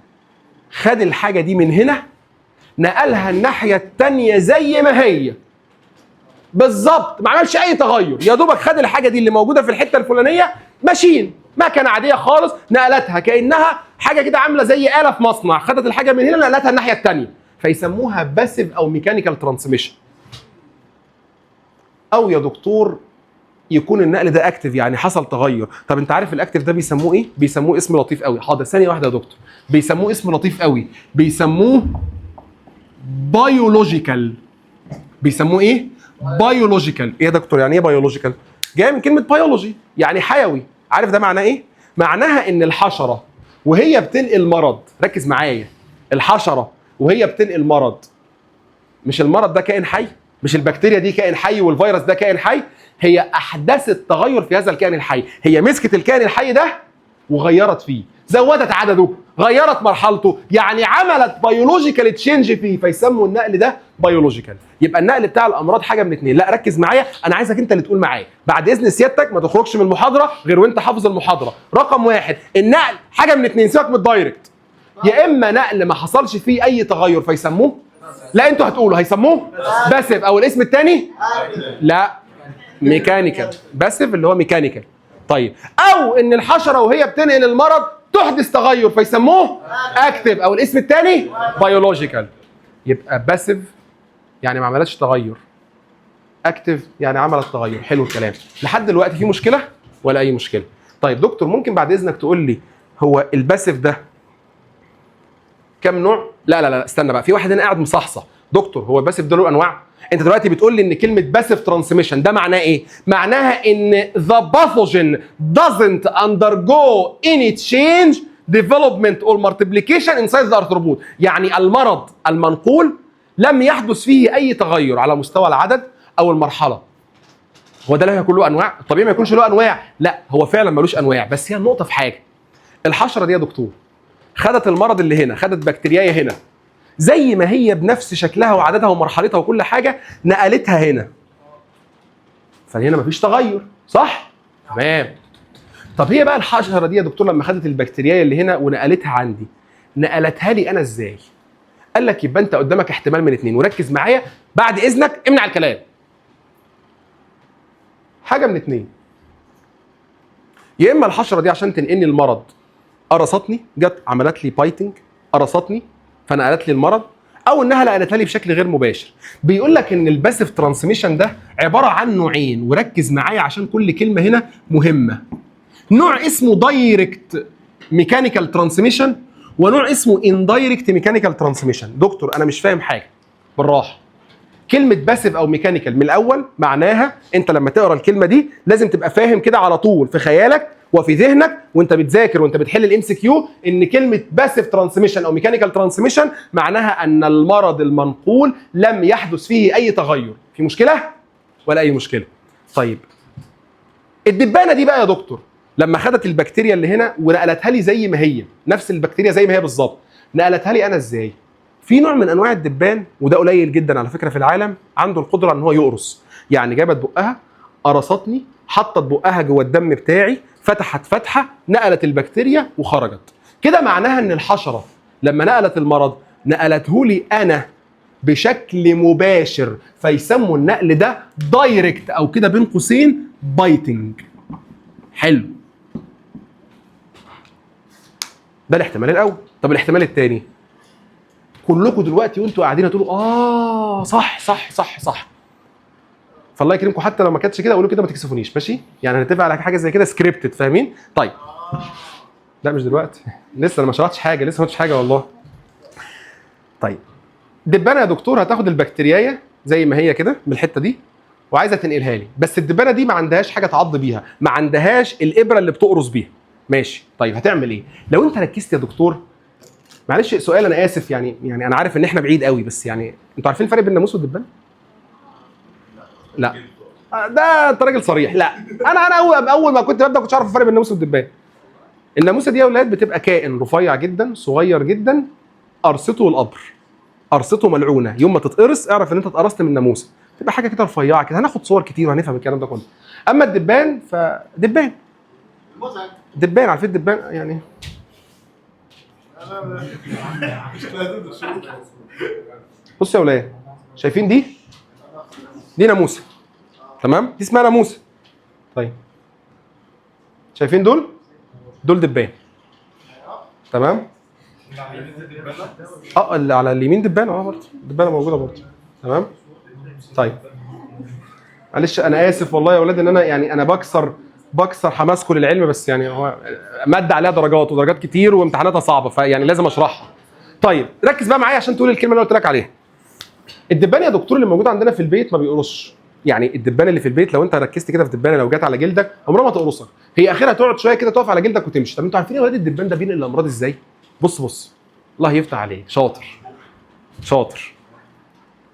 خد الحاجه دي من هنا نقلها الناحيه الثانيه زي ما هي بالظبط، ما عملش اي تغير، يا دوبك خد الحاجه دي اللي موجوده في الحته الفلانيه ماشين، مكنه عاديه خالص، نقلتها كانها حاجه كده عامله زي آلة في مصنع، خدت الحاجه من هنا نقلتها الناحيه الثانيه، فيسموها باسيف او ميكانيكال ترانسميشن. او يا دكتور يكون النقل ده اكتف، يعني حصل تغير. طب انت عارف الاكتف ده بيسموه ايه؟ بيسموه اسم لطيف قوي. حاضر ثانيه واحده يا دكتور، بيسموه اسم لطيف قوي، بيسموه بايولوجيكال. بيسموه ايه؟ بايولوجيكال. ايه يا دكتور يعني ايه بايولوجيكال؟ جاي من كلمه بيولوجي يعني حيوي. عارف ده معناه ايه؟ معناها ان الحشره وهي بتنقل مرض، ركز معايا، الحشره وهي بتنقل مرض، مش المرض ده كائن حي؟ مش البكتيريا دي كائن حي والفيروس ده كائن حي، هي احدثت تغير في هذا الكائن الحي، هي مسكت الكائن الحي ده وغيرت فيه، زودت عدده، غيرت مرحلته، يعني عملت بيولوجيكال تشينج فيه، فيسموا النقل ده بيولوجيكال. يبقى النقل بتاع الامراض حاجه من اتنين. لا ركز معايا، انا عايزك انت اللي تقول معايا بعد اذن سيادتك، ما تخرجش من المحاضره غير وانت حافظ المحاضره. رقم واحد، النقل حاجه من اتنين، سيبك من الدايركت، يا اما نقل ما حصلش فيه اي تغير فيسموه، لا انتوا هتقولوا هيسموه باسيف، او الاسم الثاني لا ميكانيكال. باسيف اللي هو ميكانيكال. طيب، او ان الحشره وهي بتنقل المرض تحدث تغير فيسموه اكتف، او الاسم الثاني بيولوجيكال. يبقى باسيف يعني ما عملتش تغير، اكتف يعني عملت تغير. حلو الكلام لحد دلوقتي، في مشكله ولا اي مشكله؟ طيب دكتور ممكن بعد اذنك تقول لي هو الباسيف ده كم نوع؟ لا لا لا استنى بقى، في واحد هنا قاعد مصحصح. دكتور هو الباسيف ده له انواع؟ انت دلوقتي بتقول لي ان كلمه باسيف ترانسميشن ده معناه ايه؟ معناها ان the pathogen doesn't undergo any change development or multiplication inside the arthropod، يعني المرض المنقول لم يحدث فيه اي تغير على مستوى العدد او المرحله. هو ده لا يكون له انواع؟ الطبيعي ما يكونش له انواع. لا هو فعلا ملوش انواع، بس هي النقطه في حاجه، الحشره دي يا دكتور خدت المرض اللي هنا، خدت بكتيريا هنا زي ما هي بنفس شكلها وعددها ومرحلتها وكل حاجه، نقلتها هنا، فهنا مفيش تغير، صح؟ تمام. طب هي بقى الحشره دي يا دكتور لما خدت البكتيريا اللي هنا ونقلتها عندي، نقلتها لي انا ازاي؟ قال لك يبقى انت قدامك احتمال من اتنين، وركز معايا بعد اذنك، امنع الكلام. حاجه من اتنين، يا اما الحشره دي عشان تنقلني المرض قرصتني، جت عملت لي بايتنج، قرصتني فنقلت لي المرض، او انها نقلتها لي بشكل غير مباشر. بيقول لك ان الباسيف ترانسميشن ده عباره عن نوعين، وركز معايا عشان كل كلمه هنا مهمه. نوع اسمه دايركت ميكانيكال ترانسميشن، ونوع اسمه اندايركت ميكانيكال ترانسميشن. دكتور انا مش فاهم حاجه، بالراحه. كلمه باسيف او ميكانيكال من الاول معناها انت لما تقرا الكلمه دي لازم تبقى فاهم كده على طول في خيالك وفي ذهنك وانت بتذاكر وانت بتحل الام سي كيو، ان كلمه باسيف ترانسميشن او ميكانيكال ترانسميشن معناها ان المرض المنقول لم يحدث فيه اي تغير. في مشكله ولا اي مشكله؟ طيب الدبانه دي بقى يا دكتور لما خدت البكتيريا اللي هنا ونقلتها لي زي ما هي، نفس البكتيريا زي ما هي بالظبط، نقلتها لي انا ازاي؟ في نوع من انواع الدبان، وده قليل جدا على فكره في العالم، عنده القدره ان هو يقرص. يعني جابت بقها قرصتني، حطت بقها جوه الدم بتاعي، فتحت فتحه، نقلت البكتيريا وخرجت. كده معناها ان الحشره لما نقلت المرض نقلته لي انا بشكل مباشر، فيسموا النقل ده دايركت او كده بين قوسين بايتنج. حلو، ده الاحتمال الاول. طب الاحتمال الثاني، كلكم دلوقتي وانتوا قاعدين هتقولوا صح صح صح صح، فالله يكرمكم حتى لو ما كانتش كده قولوا كده ما تكسفونيش، ماشي؟ يعني هنتفق على حاجه زي كده سكريبتد، فاهمين؟ طيب لا مش دلوقتي، لسه انا ما شرحتش حاجه، لسه ما قلتش حاجه والله. طيب الدبانه يا دكتور هتاخد البكتيريايه زي ما هي كده بالحته دي وعايزه تنقلها لي، بس الدبانه دي ما عندهاش حاجه تعض بيها، ما عندهاش الابره اللي بتقرص بيها، ماشي؟ طيب هتعمل ايه؟ لو انت ركزت يا دكتور، معلش سؤال انا اسف، يعني انا عارف ان احنا بعيد قوي، بس يعني انتوا عارفين الفرق بين الناموس والدبان؟ لا ده انت راجل صريح. لا انا اول ما كنت ببدا كنتش عارف الفرق بين الناموس والدبان. الناموسه دي يا اولاد بتبقى كائن رفيع جدا صغير جدا، قرصته القبر، قرصته ملعونه، يوم ما تتقرص اعرف ان انت اتقرصت من ناموسه، تبقى حاجه كده رفيعه كده، هناخد صور كتير وهنفهم الكلام ده كله. اما الدبان فدبان، دبان، عارفين الدبان يعني بصوا يا اولاد، شايفين دي ناموسه، تمام؟ دي اسمها ناموسه. طيب شايفين دول دبان، تمام؟ اللي على اليمين دبانه، برضه دبانه موجوده برضه، تمام؟ طيب معلش انا اسف والله يا اولاد ان انا يعني انا بكسر حماسكم للعلم، بس يعني هو ماده عليها درجات ودرجات كتير وامتحاناتها صعبه، فيعني لازم اشرحها. طيب ركز بقى معايا عشان تقول الكلمه اللي قلت لك عليها. الدبان يا دكتور اللي موجود عندنا في البيت ما بيقرصش، يعني الدبان اللي في البيت لو انت ركزت كده في الدبانه لو جت على جلدك عمرها ما تقرصك، هي اخرها تقعد شويه كده تقف على جلدك وتمشي. طب انتوا عارفين يا ولاد الدبان ده بينقل الامراض ازاي؟ بص الله يفتح عليك، شاطر شاطر.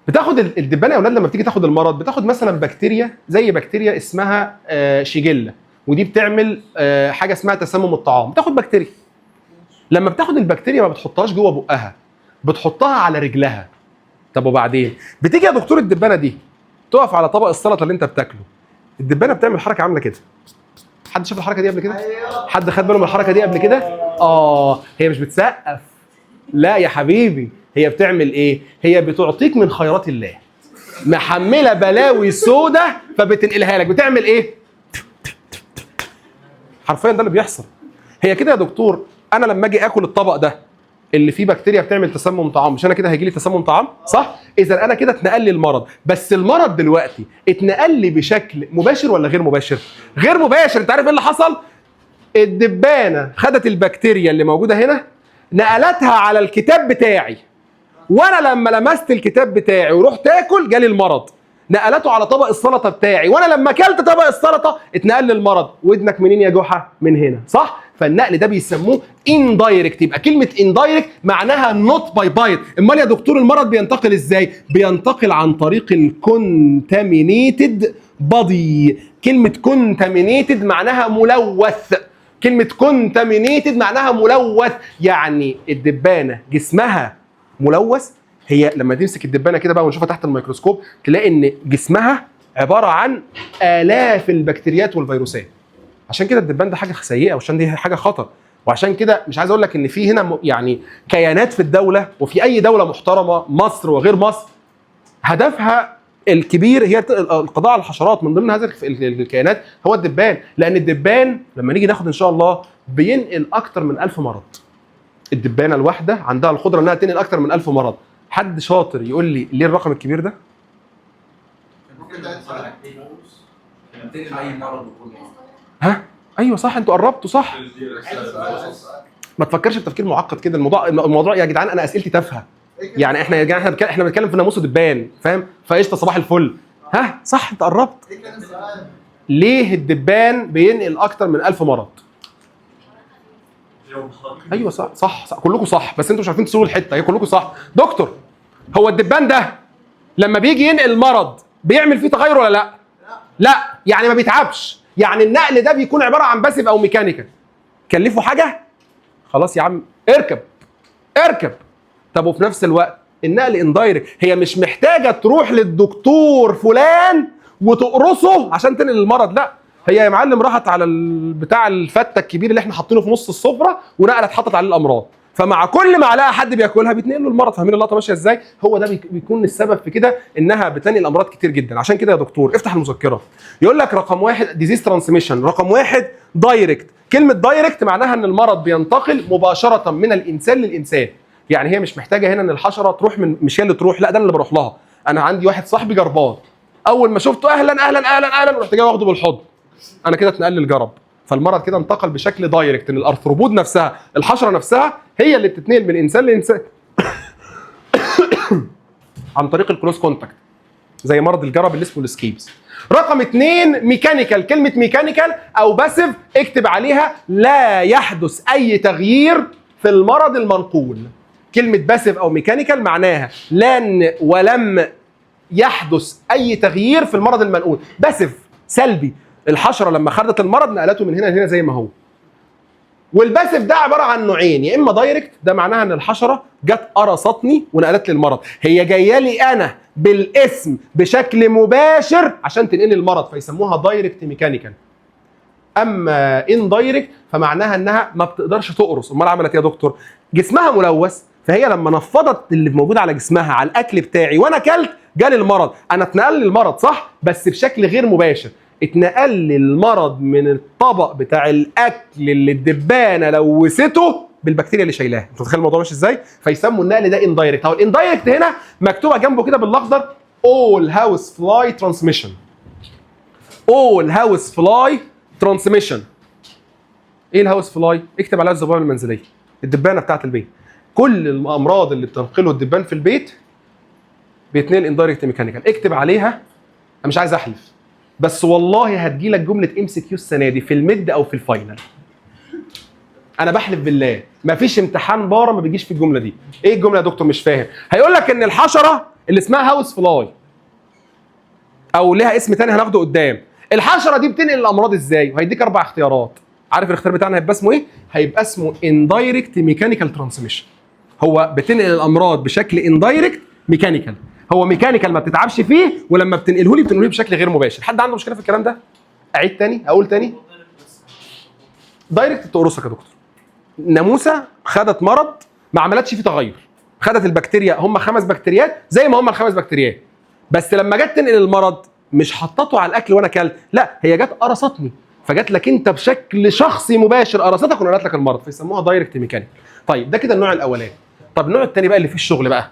بتاخد الدبانه يا اولاد لما بتيجي تاخد المرض بتاخد مثلا بكتيريا زي بكتيريا اسمها شيجيلا، ودي بتعمل حاجه اسمها تسمم الطعام. بتاخد بكتيريا، لما بتاخد البكتيريا ما بتحطهاش جوه بقها، بتحطها على رجلها. طب وبعدين بتيجي يا دكتور الدبانه دي تقف على طبق السلطه اللي انت بتاكله، الدبانه بتعمل حركه عامله كده. حد شاف الحركه دي قبل كده؟ حد خد باله من الحركه دي قبل كده؟ هي مش بتسقف، لا يا حبيبي، هي بتعمل ايه؟ هي بتعطيك من خيرات الله، محمله بلاوي سودة فبتنقلها لك. بتعمل ايه؟ حرفيا ده اللي بيحصل. هي كده يا دكتور، انا لما اجي اكل الطبق ده اللي فيه بكتيريا بتعمل تسمم طعام، مش انا كده هيجي لي تسمم طعام؟ صح؟ اذا انا كده اتنقل لي المرض، بس المرض دلوقتي اتنقل لي بشكل مباشر ولا غير مباشر؟ غير مباشر. انت عارف ايه اللي حصل؟ الدبانه خدت البكتيريا اللي موجوده هنا نقلتها على الكتاب بتاعي، وانا لما لمست الكتاب بتاعي ورحت اكل جالي المرض. نقلته على طبق السلطه بتاعي، وانا لما اكلت طبق السلطه اتنقل لي المرض. ودنك منين يا جحا؟ من هنا، صح؟ فالنقل ده بيسموه اندايركت. يبقى كلمه اندايركت معناها نوت باي بايت. امال يا دكتور المرض بينتقل ازاي؟ بينتقل عن طريق الكونتامينيتد بادي. كلمه كونتامينيتد معناها ملوث. كلمه كونتامينيتد معناها ملوث، يعني الدبانه جسمها ملوث. هي لما تمسك الدبانه كده بقى ونشوفها تحت الميكروسكوب تلاقي ان جسمها عباره عن آلاف البكتيريات والفيروسات. عشان كده الدبان ده حاجه سيئه، وعشان دي حاجه خطر. وعشان كده مش عايز اقول لك ان في هنا يعني كيانات في الدوله، وفي اي دوله محترمه مصر وغير مصر هدفها الكبير هي القضاء على الحشرات. من ضمن هذه الكيانات هو الدبان، لان الدبان لما نيجي ناخد ان شاء الله بينقل اكتر من 1000 مرض. الدبانه الواحده عندها القدره انها تنقل اكتر من 1000 مرض. حد شاطر يقول لي ليه الرقم الكبير ده؟ ممكن ده بتنقل اي مرض وكل مرض. ها؟ ايوه صح، انتوا قربتوا صح. ما تفكرش بتفكير معقد كده. الموضوع يا جدعان انا اسئلتي تافهه. يعني احنا يا جدعان احنا بنتكلم في ناموس الدبان، فاهم؟ فقشطه صباح الفل. ها صح انت قربت. ايه كان السؤال؟ ليه الدبان بينقل اكتر من 1000 مرض؟ ايوه صح كلكم صح، بس انتوا مش عارفين تسووا الحته. هي كلكم صح. دكتور هو الدبان ده لما بيجي ينقل المرض بيعمل فيه تغير ولا لا؟ لا، يعني ما بيتعبش. يعني النقل ده بيكون عباره عن باسيف او ميكانيكال. كلفه حاجه؟ خلاص يا عم اركب. طب وفي نفس الوقت النقل اندايركت، هي مش محتاجه تروح للدكتور فلان وتقرصه عشان تنقل المرض، لا. هي يا معلم راحت على بتاع الفته الكبير اللي احنا حاطينه في نص السفره ونقلت حطت عليه الامراض. فمع كل معلقه حد بياكلها بيتنقل له المرض. فاهمين اللقطه ماشيه ازاي؟ هو ده بيكون السبب في كده انها بتنقل امراض كتير جدا. عشان كده يا دكتور افتح المذكره يقول لك رقم 1 ديزيز ترانسميشن، رقم 1 دايركت. كلمه دايركت معناها ان المرض بينتقل مباشره من الانسان للانسان. يعني هي مش محتاجه هنا ان الحشره تروح مش هي اللي تروح، لا ده انا اللي بروح لها. انا عندي واحد صاحبي جربان، اول ما شفته اهلا رحت جاي واخده بالحضن، انا كده اتنقل الجرب. فالمرض كده انتقل بشكل دايركت، ان الارثروبود نفسها الحشره نفسها هي اللي بتتنقل من انسان لانسان عن طريق الكلوز كونتاكت، زي مرض الجرب اللي اسمه السكيبس. رقم 2 ميكانيكال. كلمه ميكانيكال او باسيف اكتب عليها لا يحدث اي تغيير في المرض المنقول. كلمه باسيف او ميكانيكال معناها لن ولم يحدث اي تغيير في المرض المنقول. باسيف سلبي، الحشره لما خدت المرض نقلته من هنا لهنا زي ما هو. والباسيف ده عباره عن نوعين، يا اما دايركت ده معناها ان الحشره جت قرصتني ونقلت لي المرض، هي جايه لي انا بالاسم بشكل مباشر عشان تنقل المرض، فيسموها دايركت ميكانيكال. اما ان دايركت فمعناها انها ما بتقدرش تقرص. امال عملت ايه يا دكتور؟ جسمها ملوث، فهي لما نفضت اللي موجود على جسمها على الاكل بتاعي وانا اكلت جالي المرض. انا اتنقل لي المرض صح، بس بشكل غير مباشر. اتنقل لي المرض من الطبق بتاع الاكل اللي الدبانه لوثته بالبكتيريا اللي شايلاها. انت متخيل الموضوع ماشي ازاي؟ فيسموا النقل ده اندايركت. او الاندايركت هنا مكتوبه جنبه كده بالاخضر all house fly transmission. all house fly transmission. ايه الهاوس فلاي؟ اكتب عليها الذبابه المنزليه، الدبانه بتاعت البيت. كل الامراض اللي بتنقله الدبان في البيت بيتنقل اندايركت ميكانيكال. اكتب عليها، انا مش عايز احلف بس والله هتجيلك جمله ام سي كيو السنه دي في الميد او في الفاينل. انا بحلف بالله مفيش امتحان باره ما بيجيش في الجمله دي. ايه الجمله يا دكتور؟ مش فاهم. هيقول لك ان الحشره اللي اسمها هاوس فلاي، او لها اسم تاني هناخده قدام. الحشره دي بتنقل الامراض ازاي؟ وهيديك 4 اختيارات. عارف الاختيار بتاعنا هيبقى اسمه ايه؟ هيبقى اسمه اندايركت ميكانيكال ترانسميشن. هو بتنقل الامراض بشكل اندايركت ميكانيكال. هو ميكانيكال ما بتتعبش فيه، ولما بتنقله لي بشكل غير مباشر. حد عنده مشكله في الكلام ده؟ اعيد تاني، اقول تاني. دايركت تقرصك يا دكتور. ناموسه خدت مرض ما عملتش فيه تغير، خدت البكتيريا، هم 5 بكتيريات زي ما هم ال5 بكتيريات، بس لما جت تنقل المرض مش حطته على الاكل وانا اكلت، لا هي جت قرصتني، فجت لك انت بشكل شخصي مباشر قرصتك ونقلت لك المرض، فيسموها دايركت ميكانيك. طيب ده كده النوع الاولاني. طب النوع الثاني بقى اللي فيه الشغل بقى،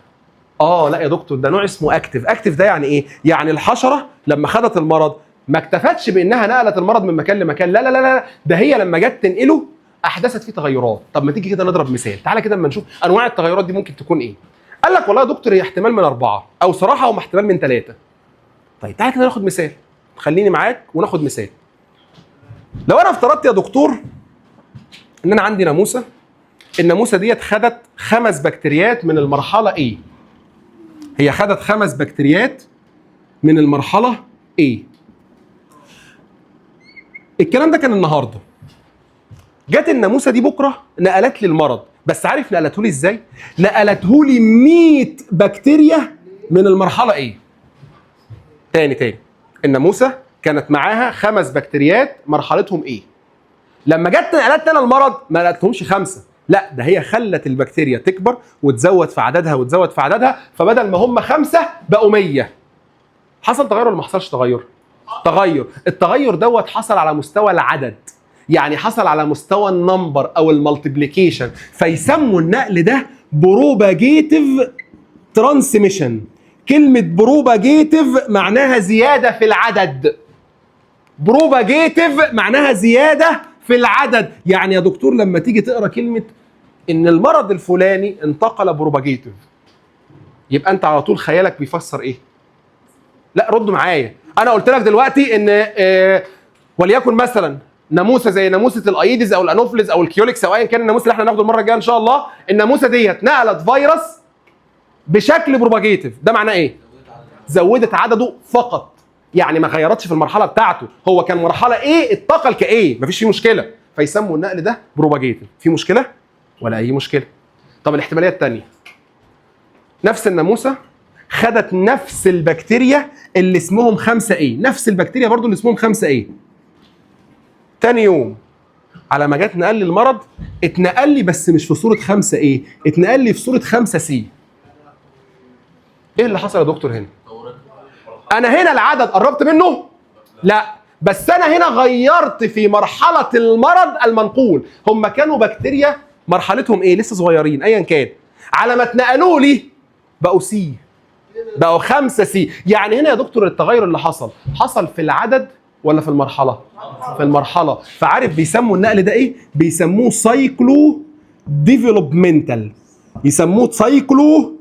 لا يا دكتور ده نوع اسمه اكتف. اكتف ده يعني ايه؟ يعني الحشره لما خدت المرض ما اكتفتش بانها نقلت المرض من مكان لمكان، لا لا لا لا، ده هي لما جت تنقله احدثت فيه تغيرات. طب ما تيجي كده نضرب مثال، تعالى كده اما نشوف انواع التغيرات دي ممكن تكون ايه. قال لك والله يا دكتور هي احتمال من 4، او صراحه هم احتمال من 3. طيب تعالى كده ناخد مثال، خليني معاك وناخد مثال. لو انا افترضت يا دكتور ان انا عندي ناموسه، الناموسه ديت خدت 5 بكتيريات من المرحله A. هي خدت 5 بكتيريات من المرحله A. الكلام ده كان النهارده. جت الناموسه دي بكره نقلت لي المرض، بس عارف نقلته لي ازاي؟ نقلته لي 100 بكتيريا من المرحله A. تاني الناموسه كانت معاها 5 بكتيريات مرحلتهم A. لما جت نقلت انا المرض ما نقلتهمش 5، لا ده هي خلت البكتيريا تكبر وتزود في عددها وتزود في عددها، فبدل ما هم 5 بقوا 100. حصل تغير ولا ما حصلش تغير؟ تغير. التغير دوت حصل على مستوى العدد، يعني حصل على مستوى النمبر او المالتيبليكيشن، فيسموا النقل ده بروباجيتيف ترانسميشن. كلمة بروباجيتيف معناها زيادة في العدد. بروباجيتيف معناها زيادة في العدد. يعني يا دكتور لما تيجي تقرا كلمة ان المرض الفلاني انتقل بروباجيتيف، يبقى انت على طول خيالك بيفسر ايه؟ لا رد معايا. انا قلت لك دلوقتي ان وليكن مثلا ناموسه زي ناموسه الايدز او الانوفلز او الكيوليكس او ايا كان الناموس اللي احنا هناخده المره الجايه ان شاء الله، الناموسه ديت نقلت فيروس بشكل بروباجيتيف. ده معناه ايه؟ زودت عدده فقط، يعني ما غيرتش في المرحله بتاعته. هو كان مرحله ايه انتقل كايه، مفيش فيه مشكله، فيسموا النقل ده بروباجيتيف. في مشكله ولا اي مشكله؟ طب الاحتماليه الثانيه، نفس الناموسه خدت نفس البكتيريا اللي اسمهم 5A، نفس البكتيريا برضو اللي اسمهم 5A. تاني يوم على ما جت نقل لي المرض اتنقل لي، بس مش في صوره 5A، اتنقل لي في صوره 5C. ايه اللي حصل يا دكتور هنا؟ انا هنا العدد قربت منه؟ لا، بس انا هنا غيرت في مرحله المرض المنقول. هم كانوا بكتيريا مرحلتهم ايه؟ لسه صغيرين ايا كان، على ما اتنقلوا لي بقوا سي، بقوا 5C. يعني هنا يا دكتور التغير اللي حصل في العدد ولا في المرحله؟ في المرحله. فعارف بيسموا النقل ده ايه؟ بيسموه سايكلو ديفلوبمنتال. يسموه سايكلو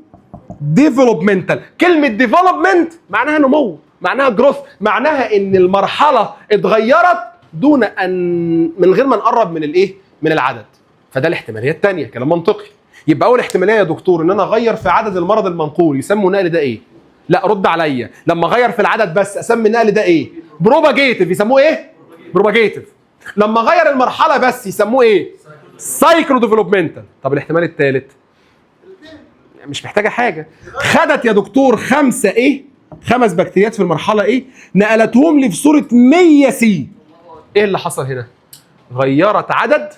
ديفلوبمنتال. كلمه ديفلوبمنت معناها نمو، معناها جروث، معناها ان المرحله اتغيرت دون ان من غير ما نقرب من الايه؟ من العدد. فده الاحتماليه الثانيه، كلام منطقي. يبقى اول احتماليه يا دكتور ان انا اغير في عدد المرض المنقول، يسموا النقل ده ايه؟ لا رد عليا. لما اغير في العدد بس اسمي النقل ده ايه؟ بروباجيتيف. يسموه ايه؟ بروباجيتيف. لما اغير المرحله بس يسموه ايه؟ سايكلو ديفلوبمنتال. طب الاحتمال الثالث مش محتاجه حاجه، خدت يا دكتور 5 بكتيريات في المرحله ايه، نقلتهم لي في صوره 100C. ايه اللي حصل هنا؟ غيرت عدد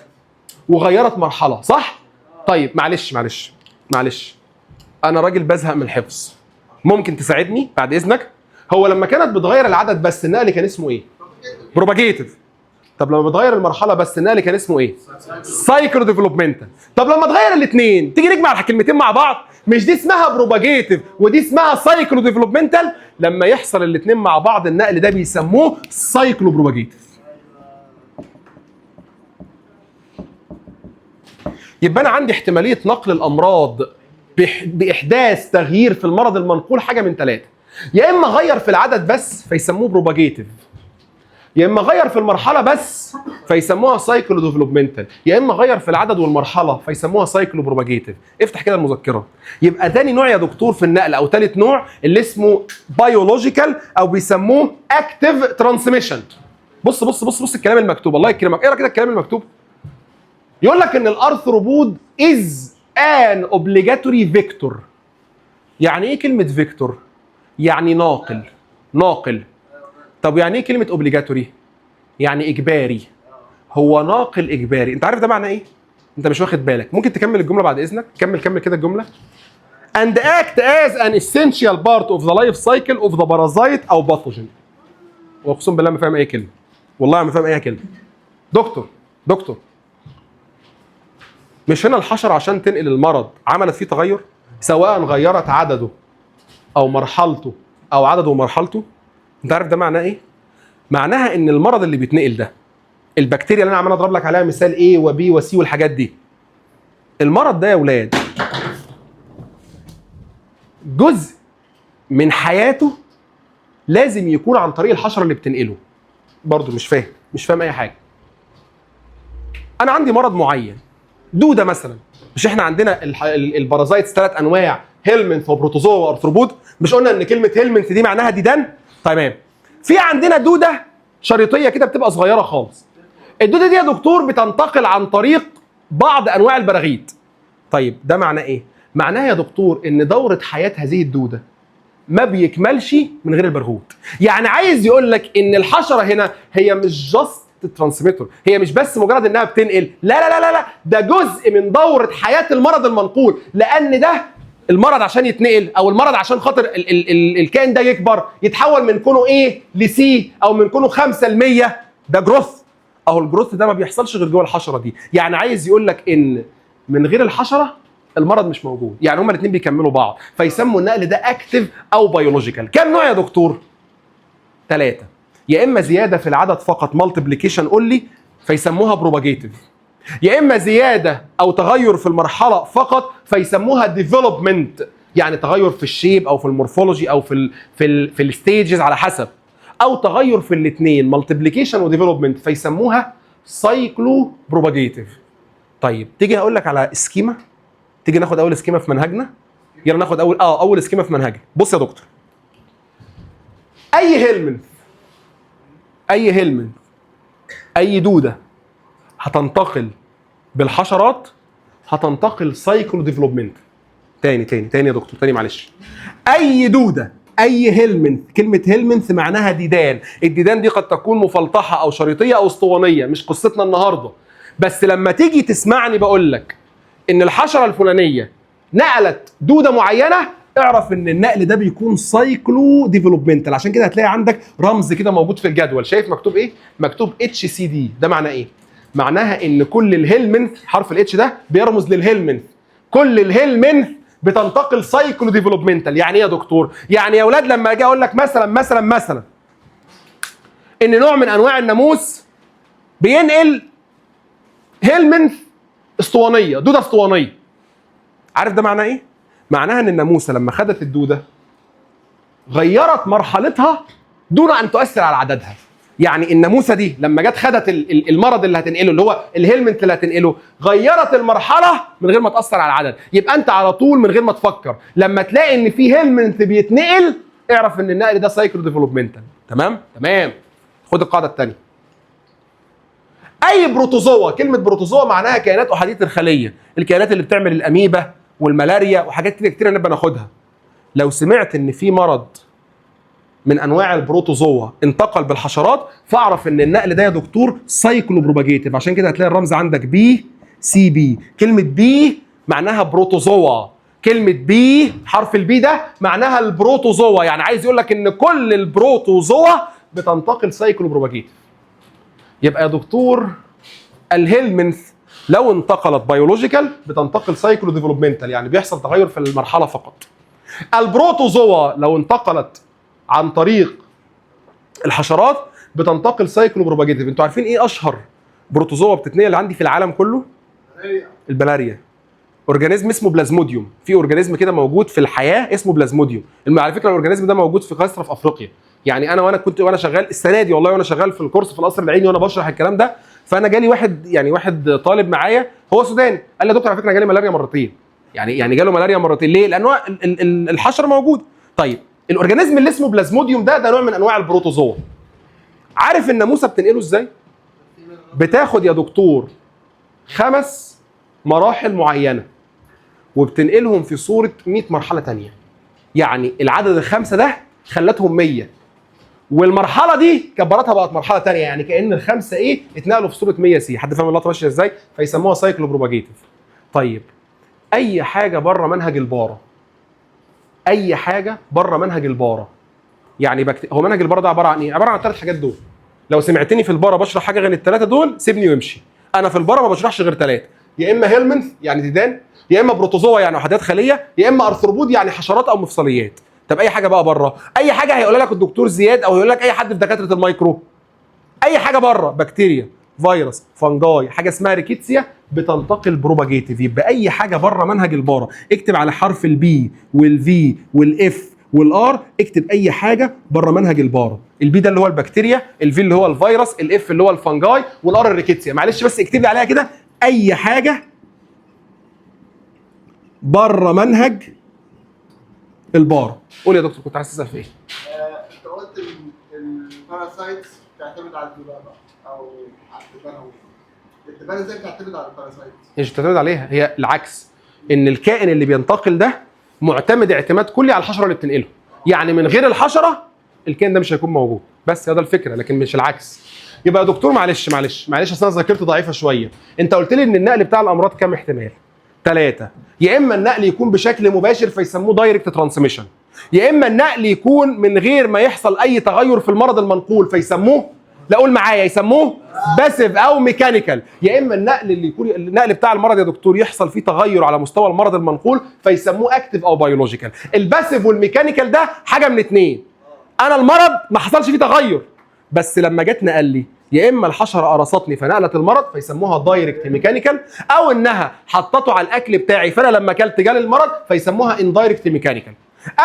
وغيرت مرحله، صح؟ طيب معلش انا راجل بزهق من الحفظ، ممكن تساعدني بعد اذنك؟ هو لما كانت بتغير العدد بس النقل كان اسمه ايه؟ بروباجيتيف. طب لما بتغير المرحله بس النقل كان اسمه ايه؟ سايكلو ديفلوبمنتال. طب لما تغير الاثنين تيجي نجمع الكلمتين مع بعض، مش دي اسمها بروباجيتيف ودي اسمها سايكلو ديفلوبمنتال؟ لما يحصل الاثنين مع بعض النقل ده بيسموه سايكلو بروباجيتيف. يبقى انا عندي احتماليه نقل الامراض باحداث تغيير في المرض المنقول حاجه من 3، يا اما غير في العدد بس فيسموه بروباجيتيف، يا اما غير في المرحله بس فيسموها سايكلو ديفلوبمنتال، يا اما غير في العدد والمرحله فيسموها سايكلو بروباجيتيف. افتح كده المذكره. يبقى تاني نوع يا دكتور في النقل او تالت نوع اللي اسمه بيولوجيكال او بيسموه اكتيف ترانسميشن. بص بص بص بص الكلام المكتوب، الله يكرمك اقرا كده الكلام المكتوب. يقول لك ان الارثروبود از ان اوبليجاتوري فيكتور. يعني ايه كلمه فيكتور؟ يعني ناقل. ناقل. طب يعني ايه كلمه اوبليجاتوري؟ يعني اجباري. هو ناقل اجباري. انت عارف ده معناه ايه؟ انت مش واخد بالك. ممكن تكمل الجمله بعد اذنك؟ كمل كده الجمله. and act as an essential part of the life cycle of the parasite او pathogen. واقسم بالله ما فاهم اي كلمه، والله ما فاهم اي كلمه. دكتور مش هنا الحشره عشان تنقل المرض عملت فيه تغير، سواء غيرت عدده او مرحلته او عدده ومرحلته؟ انت عارف ده معناه ايه؟ معناها ان المرض اللي بيتنقل ده، البكتيريا اللي انا عمال اضرب لك عليها مثال A وB وC والحاجات دي، المرض ده يا ولاد جزء من حياته لازم يكون عن طريق الحشره اللي بتنقله. برضه مش فاهم اي حاجه. انا عندي مرض معين، دوده مثلا، مش احنا عندنا البارازايتس 3 انواع، هيلمنث وبروتوزوا وارثروبود؟ مش قلنا ان كلمه هيلمنث دي معناها ديدان؟ تمام. في عندنا دوده شريطيه كده بتبقى صغيره خالص. الدوده دي يا دكتور بتنتقل عن طريق بعض انواع البراغيث. طيب ده معناه ايه؟ معناه يا دكتور ان دوره حياه هذه الدوده ما بيكملش من غير البرغوث. يعني عايز يقول لك ان الحشره هنا هي مش جاست ترانسميتر، هي مش بس مجرد انها بتنقل، لا، ده جزء من دوره حياه المرض المنقول. لان ده المرض عشان يتنقل او المرض عشان خاطر الكائن ده يكبر يتحول من كونه A ل C او من كونه 5 ل 100، ده جروث. اهو الجروث ده ما بيحصلش غير جوه الحشره دي. يعني عايز يقول لك ان من غير الحشره المرض مش موجود، يعني هما الاثنين بيكملوا بعض، فيسموا النقل ده اكتيف او بيولوجيكال. كام نوع يا دكتور؟ 3. يا اما زياده في العدد فقط مالتيبليكيشن اونلي فيسموها بروباجيتيف، يا اما زياده او تغير في المرحله فقط فيسموها ديفلوبمنت، يعني تغير في الشيب او في المورفولوجي او في الستيجز على حسب، او تغير في الاثنين مالتيبليكيشن وديفلوبمنت فيسموها سايكلو بروباجيتيف. طيب تيجي هقول لك على سكيما، تيجي ناخد اول سكيما في منهجنا. يلا ناخد اول سكيما في منهجنا. بص يا دكتور، اي هيلمنث اي دوده هتنتقل بالحشرات هتنتقل سايكلو ديفلوبمنت. تاني يا دكتور، تاني معلش. اي دوده، اي هيلمنث، كلمه هيلمنث معناها ديدان. الديدان دي قد تكون مفلطحه او شريطيه او اسطوانيه، مش قصتنا النهارده. بس لما تيجي تسمعني بقول لك ان الحشره الفلانيه نقلت دوده معينه، اعرف ان النقل ده بيكون سايكلو ديفلوبمنتال. عشان كده هتلاقي عندك رمز كده موجود في الجدول، شايف مكتوب ايه؟ مكتوب HCD. ده معناه ايه؟ معناها ان كل الهيلمنث، حرف الاتش ده بيرمز للهيلمنث، كل الهيلمنث بتنتقل سايكلو ديفلوبمنتال. يعني ايه يا دكتور؟ يعني يا اولاد لما اجي اقول لك مثلا ان نوع من انواع الناموس بينقل هيلمنث اسطوانيه، دوده اسطوانيه، عارف ده معناه ايه؟ معناها ان الناموسه لما خدت الدوده غيرت مرحلتها دون ان تؤثر على عددها. يعني الناموسه دي لما جت خدت المرض اللي هتنقله اللي هو الهيلمنت اللي هتنقله، غيرت المرحله من غير ما تاثر على العدد. يبقى انت على طول من غير ما تفكر لما تلاقي ان في هيلمنت بيتنقل اعرف ان النقل ده سايكلو ديفلوبمنتال. تمام؟ خد القاعده الثانيه. اي بروتوزوا، كلمه بروتوزوا معناها كائنات احاديه الخليه، الكائنات اللي بتعمل الاميبا والملاريا وحاجات كده كتير نبقى ناخدها. لو سمعت ان في مرض من انواع البروتوزوا انتقل بالحشرات فاعرف ان النقل ده يا دكتور سايكلو بروباجيتيف. عشان كده هتلاقي الرمز عندك BCB. كلمه بي معناها بروتوزوا، كلمه بي حرف البي ده معناها البروتوزوا. يعني عايز يقول لك ان كل البروتوزوا بتنتقل سايكلو بروباجيتيف. يبقى يا دكتور الهيلمنث لو انتقلت بيولوجيكال بتنتقل سايكلو ديفلوبمنتال، يعني بيحصل تغير في المرحله فقط. البروتوزوا لو انتقلت عن طريق الحشرات بتنتقل سايكلو بروباجيتيف. انتوا عارفين ايه اشهر بروتوزوا بتتنقل عندي في العالم كله؟ البلاريا. اورجانيزم اسمه بلازموديوم. في اورجانيزم كده موجود في الحياه اسمه بلازموديوم. على فكره الاورجانيزم ده موجود في قاره في افريقيا، يعني انا وانا شغال السنه دي والله، وانا شغال في الكورس في القصر العيني وانا بشرح الكلام ده، فانا جالي واحد طالب معايا هو سوداني، قال لي يا دكتور على فكره جالي ملاريا مرتين. يعني جاله ملاريا مرتين ليه؟ لان هو الحشره موجود. طيب الاورجانيزم اللي اسمه بلازموديوم ده نوع من انواع البروتوزوا. عارف الناموسه بتنقله ازاي؟ بتاخد يا دكتور 5 مراحل معينه وبتنقلهم في صوره 100 مرحله ثانيه. يعني العدد ال5 ده خلتهم 100، والمرحله دي كبرتها بقت مرحله ثانيه، يعني كان ال5 ايه اتنقلوا في صوره 100 سي. حد فاهم اللقطه ماشيه ازاي؟ فيسموها سايكلو بروباجيتيف. طيب اي حاجه بره منهج البارة، اي حاجه بره منهج البارة، يعني هو منهج البارة ده عباره عن ايه؟ عباره عن ال3 حاجات دول. لو سمعتني في البارة بشرح حاجه غير ال3 دول سيبني وامشي. انا في البارة ما بشرحش غير 3، يا اما هيلمنث يعني ديدان، يا اما بروتوزوا يعني وحدات خليه، يا اما ارثروبود يعني حشرات او مفصليات. طب اي حاجه بقى بره، اي حاجه هيقول لك الدكتور زياد او هيقول لك اي حد في دكاتره المايكرو، اي حاجه بره، بكتيريا، فيروس، فنجاي، حاجه اسمها ريكيتسيا بتنتقل بروباجيتيف. يبقى اي حاجه بره منهج البارة اكتب على حرف البي والفي والاف والار، اكتب اي حاجه بره منهج البارة. البي ده اللي هو البكتيريا، الفي اللي هو الفيروس، الاف اللي هو الفنجاي، والار الريكيتسيا. معلش بس اكتب لي عليها كده اي حاجه بره منهج البارة. قول يا دكتور كنت عايز تسال في ايه؟ انت قلت الباراسايتس بتعتمد على الذبابه او على الدبانه. الدبانه ازاي بتعتمد على الباراسايتس؟ مش بتعتمد عليها، هي العكس، ان الكائن اللي بينتقل ده معتمد اعتماد كلي على الحشره اللي بتنقله. يعني من غير الحشره الكائن ده مش هيكون موجود، بس هذا الفكره، لكن مش العكس. يبقى يا دكتور معلش اصل انا ذاكرتي ضعيفه شويه. انت قلت لي ان النقل بتاع الامراض كام احتمال؟ 3. يا اما النقل يكون بشكل مباشر فيسموه دايركت ترانسميشن، يا اما النقل يكون من غير ما يحصل اي تغير في المرض المنقول فيسموه، لا قول معايا، يسموه باسيف او ميكانيكال. يا اما النقل اللي يكون النقل بتاع المرض يا دكتور يحصل فيه تغير على مستوى المرض المنقول فيسموه اكتيف او بيولوجيكال. الباسيف والميكانيكال ده حاجه من اتنين، انا المرض ما حصلش فيه تغير بس لما جت نقل لي، يا اما الحشره قرصتني فنقلت المرض فيسموها دايركت ميكانيكال، او انها حطته على الاكل بتاعي فانا لما اكلت جالي المرض فيسموها اندايركت ميكانيكال.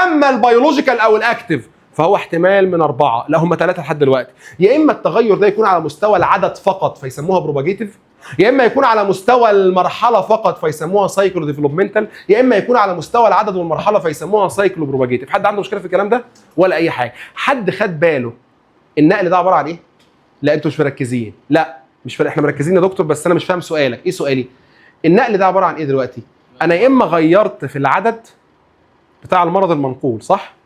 اما البيولوجيكال او الاكتيف فهو احتمال من 4، لا هم 3 لحد دلوقتي. يا اما التغير ده يكون على مستوى العدد فقط فيسموها بروباجيتيف، يا اما يكون على مستوى المرحله فقط فيسموها سايكلو ديفلوبمنتال، يا اما يكون على مستوى العدد والمرحله فيسموها سايكلو بروباجيتيف. حد عنده مشكله في الكلام ده ولا اي حاجه؟ حد خد باله النقل ده عباره عن ايه؟ لا انتوا مش مركزين. لا مش احنا مركزين يا دكتور، بس انا مش فاهم سؤالك. ايه سؤالي؟ النقل ده عباره عن ايه دلوقتي؟ انا يا اما غيرت في العدد بتاع المرض المنقول، صح؟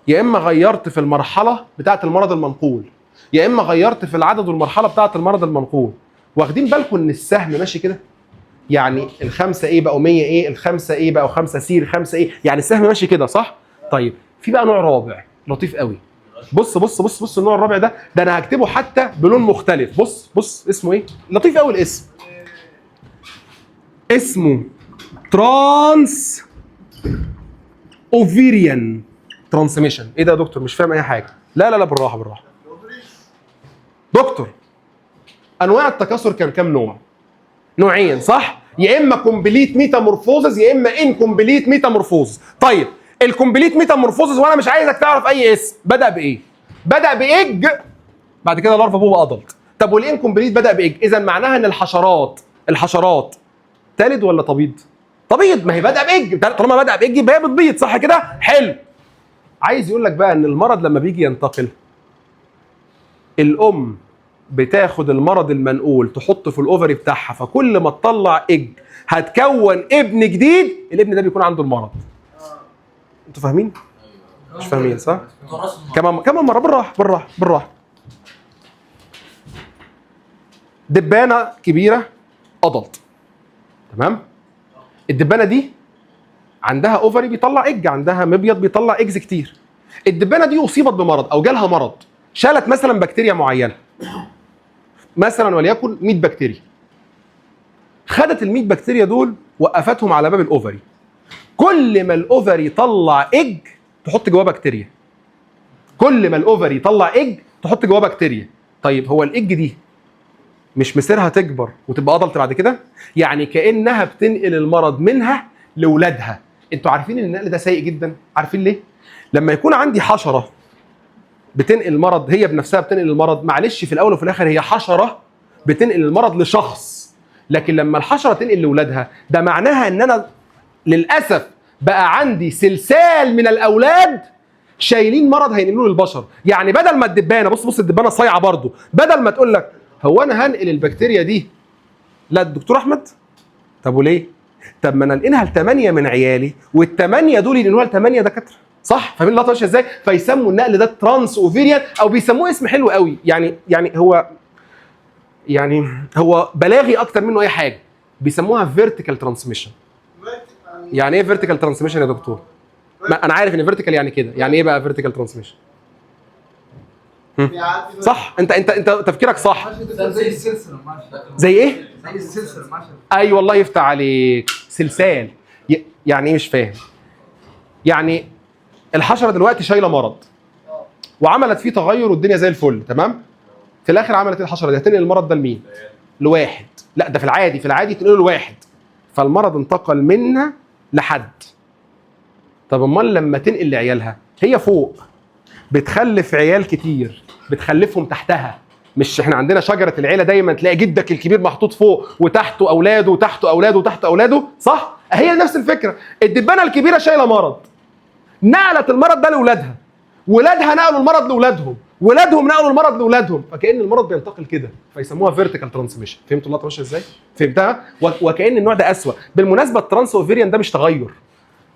يا اما غيرت في المرحله بتاعه المرض المنقول، يا اما غيرت في العدد والمرحله بتاعه المرض المنقول. واخدين بالكم ان السهم ماشي كده؟ يعني ال5 ايه بقوا 100 ايه، ال5 ايه بقوا 5 سي، ال5 ايه، يعني السهم ماشي كده، صح؟ طيب في بقى نوع رابع لطيف قوي. بص بص بص بص النوع الرابع ده انا هكتبه حتى بلون مختلف. بص بص اسمه ايه؟ لطيف قوي الاسم، اسمه ترانس اوفيريان ترانسميشن. ايه ده يا دكتور؟ مش فاهم اي حاجه. لا بالراحه بالراحه. دكتور انواع التكاثر كان كام نوع؟ نوعين صح؟ يا اما كومبليت ميتامورفوزز يا اما انكومبليت ميتامورفوز. طيب الكومبليت ميتامورفوزز وانا مش عايزك تعرف اي اسم، بدا بايه؟ بدا بايج، بعد كده لارفا بوبا ادلت. طب والانكومبليت بدا بايج، اذا معناها ان الحشرات تلد ولا تبيض؟ تبيض، ما هي بدا بايج، طالما بدا بايج يبقى هي بتبيض، صح كده؟ حلو. عايز يقول لك بقى ان المرض لما بيجي ينتقل، الام بتاخد المرض المنقول تحطه في الاوفري بتاعها، فكل ما تطلع ايج هتكون ابن جديد، الابن ده بيكون عنده المرض. انتوا فاهمين؟ مش فاهمين صح؟ كمان مره بالراحه. دبانه كبيره ادلت، تمام؟ الدبانه دي عندها اوفري بيطلع ايج، عندها مبيض بيطلع ايجز كتير. الدبانه دي اصيبت بمرض او جالها مرض، شالت مثلا بكتيريا معينه، مثلا وليكن 100 بكتيريا. خدت ال 100 بكتيريا دول وقفتهم على باب الاوفري. كل ما الاوفري يطلع ايج تحط جواه بكتيريا، كل ما الاوفري يطلع ايج تحط جواه بكتيريا. طيب هو الايج دي مش مصيرها تكبر وتبقى ادلت بعد كده؟ يعني كانها بتنقل المرض منها لاولادها. انتوا عارفين ان النقل ده سيء جدا؟ عارفين ليه؟ لما يكون عندي حشره بتنقل المرض، هي بنفسها بتنقل المرض، معلش في الاول وفي الاخر هي حشره بتنقل المرض لشخص. لكن لما الحشره تنقل لاولادها ده معناها ان انا للاسف بقى عندي سلسال من الاولاد شايلين مرض هينقلوه للبشر. يعني بدل ما الدبانه، بص الدبانه صايعه برضه، بدل ما تقول لك هو انا هنقل البكتيريا دي لا الدكتور احمد، طب وليه؟ طب ما انا انقلها ل8 من عيالي وال8 دول ينقلوها ل8 دكاتره، صح؟ فاهمين اللقطه ماشيه ازاي؟ فيسموا النقل ده ترانس اوفيريان، او بيسموه اسم حلو قوي، هو بلاغي اكتر منه اي حاجه، بيسموها فيرتيكال ترانسميشن. يعني ايه فيرتيكال ترانسميشن يا دكتور؟ ما انا عارف ان فيرتيكال يعني كده، يعني ايه بقى فيرتيكال ترانسميشن؟ صح، انت تفكيرك صح. زي السلسله ماشي. زي ايه؟ زي السلسله ماشي. اي والله يفتح عليك، سلسال. يعني ايه مش فاهم؟ يعني الحشره دلوقتي شايله مرض وعملت فيه تغير والدنيا زي الفل، تمام؟ في الاخر عملت ايه الحشره دي؟ هتنقل المرض ده لمين؟ لواحد. لا ده في العادي تنقله لواحد، فالمرض انتقل منها لحد. طب امال لما تنقل لعيالها، هي فوق بتخلف عيال كتير، بتخلفهم تحتها. مش احنا عندنا شجره العيله دايما تلاقي جدك الكبير محطوط فوق وتحته اولاده وتحته اولاده وتحته اولاده، صح؟ هي نفس الفكره. الدبانه الكبيره شايله مرض، نقلت المرض ده لاولادها، ولادها نقلوا المرض لاولادهم، ولادهم نقلوا المرض لاولادهم، فكأن المرض بينتقل كده، فيسموها فيرتيكال ترانسميشن. فهمتوا اللقطه ماشيه ازاي؟ فهمتها؟ وكأن النوع ده اسوأ. بالمناسبه الترانس اوفيريان ده مش تغير،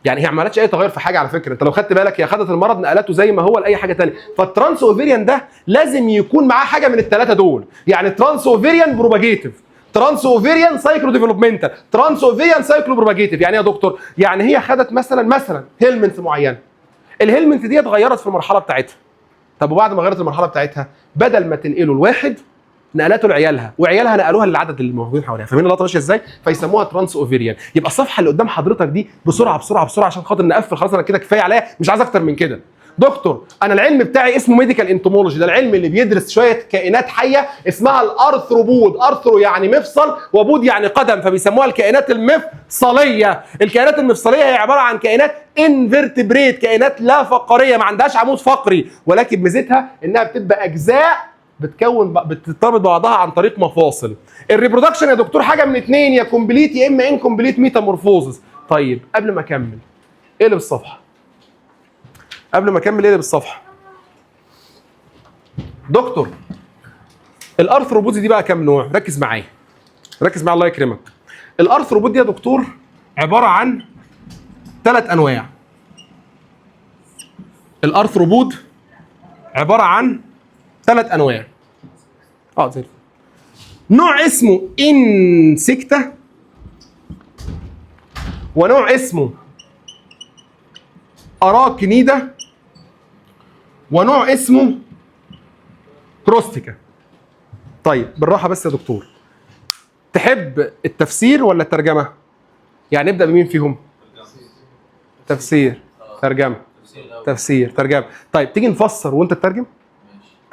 يعني هي ما عملتش اي تغير في حاجه على فكره، انت لو خدت بالك هي خدت المرض نقلته زي ما هو لاي حاجه ثانيه. فالترانس اوفيريان ده لازم يكون معاه حاجه من الثلاثه دول، يعني ترانس اوفيريان بروباجيتيف، ترانس اوفيريان سايكلو ديفلوبمنتال، ترانس اوفيريان سايكلو بروباجيتيف. يعني ايه يا دكتور؟ يعني هي خدت مثلا هيلمنت معينه، الهيلمنت دي اتغيرت في المرحله بتاعتها. طب وبعد ما غيرت المرحله بتاعتها بدل ما تنقله لواحد نقلته لعيالها، وعيالها نقلوها للعدد اللي موجودين حواليها. فاهمين اللقطه ماشيه ازاي؟ فيسموها ترانس اوفيريان. يبقى الصفحه اللي قدام حضرتك دي بسرعه عشان خاطر نقفل، خلاص انا كده كفايه عليا، مش عايز اكتر من كده. دكتور انا العلم بتاعي اسمه ميديكال انتومولوجي، ده العلم اللي بيدرس شويه كائنات حيه اسمها الارثروبود. ارثرو يعني مفصل، وبود يعني قدم، فبيسموها الكائنات المفصليه. الكائنات المفصليه هي عباره عن كائنات انفرتبريت، كائنات لا فقريه، ما عندهاش عمود فقري، ولكن ميزتها انها بتبقى اجزاء بترتبط ببعضها عن طريق مفاصل. الريبرودكشن يا دكتور حاجه من اتنين، يا كومبليت يا اما انكومبليت ميتامورفوزس. طيب قبل ما اكمل اقلب الصفحه، دكتور الارثروبود دي بقى كام نوع؟ ركز معايا الله يكرمك. الارثروبود دي يا دكتور عباره عن 3 انواع. الارثروبود عباره عن 3 انواع. زي الفل. نوع اسمه انسكتا، ونوع اسمه اراكنيدا، ونوع اسمه كروستيكا. طيب بالراحه بس يا دكتور، تحب التفسير ولا الترجمه؟ يعني نبدا بمين فيهم؟ تفسير ترجمه. طيب تيجي نفسر وانت تترجم،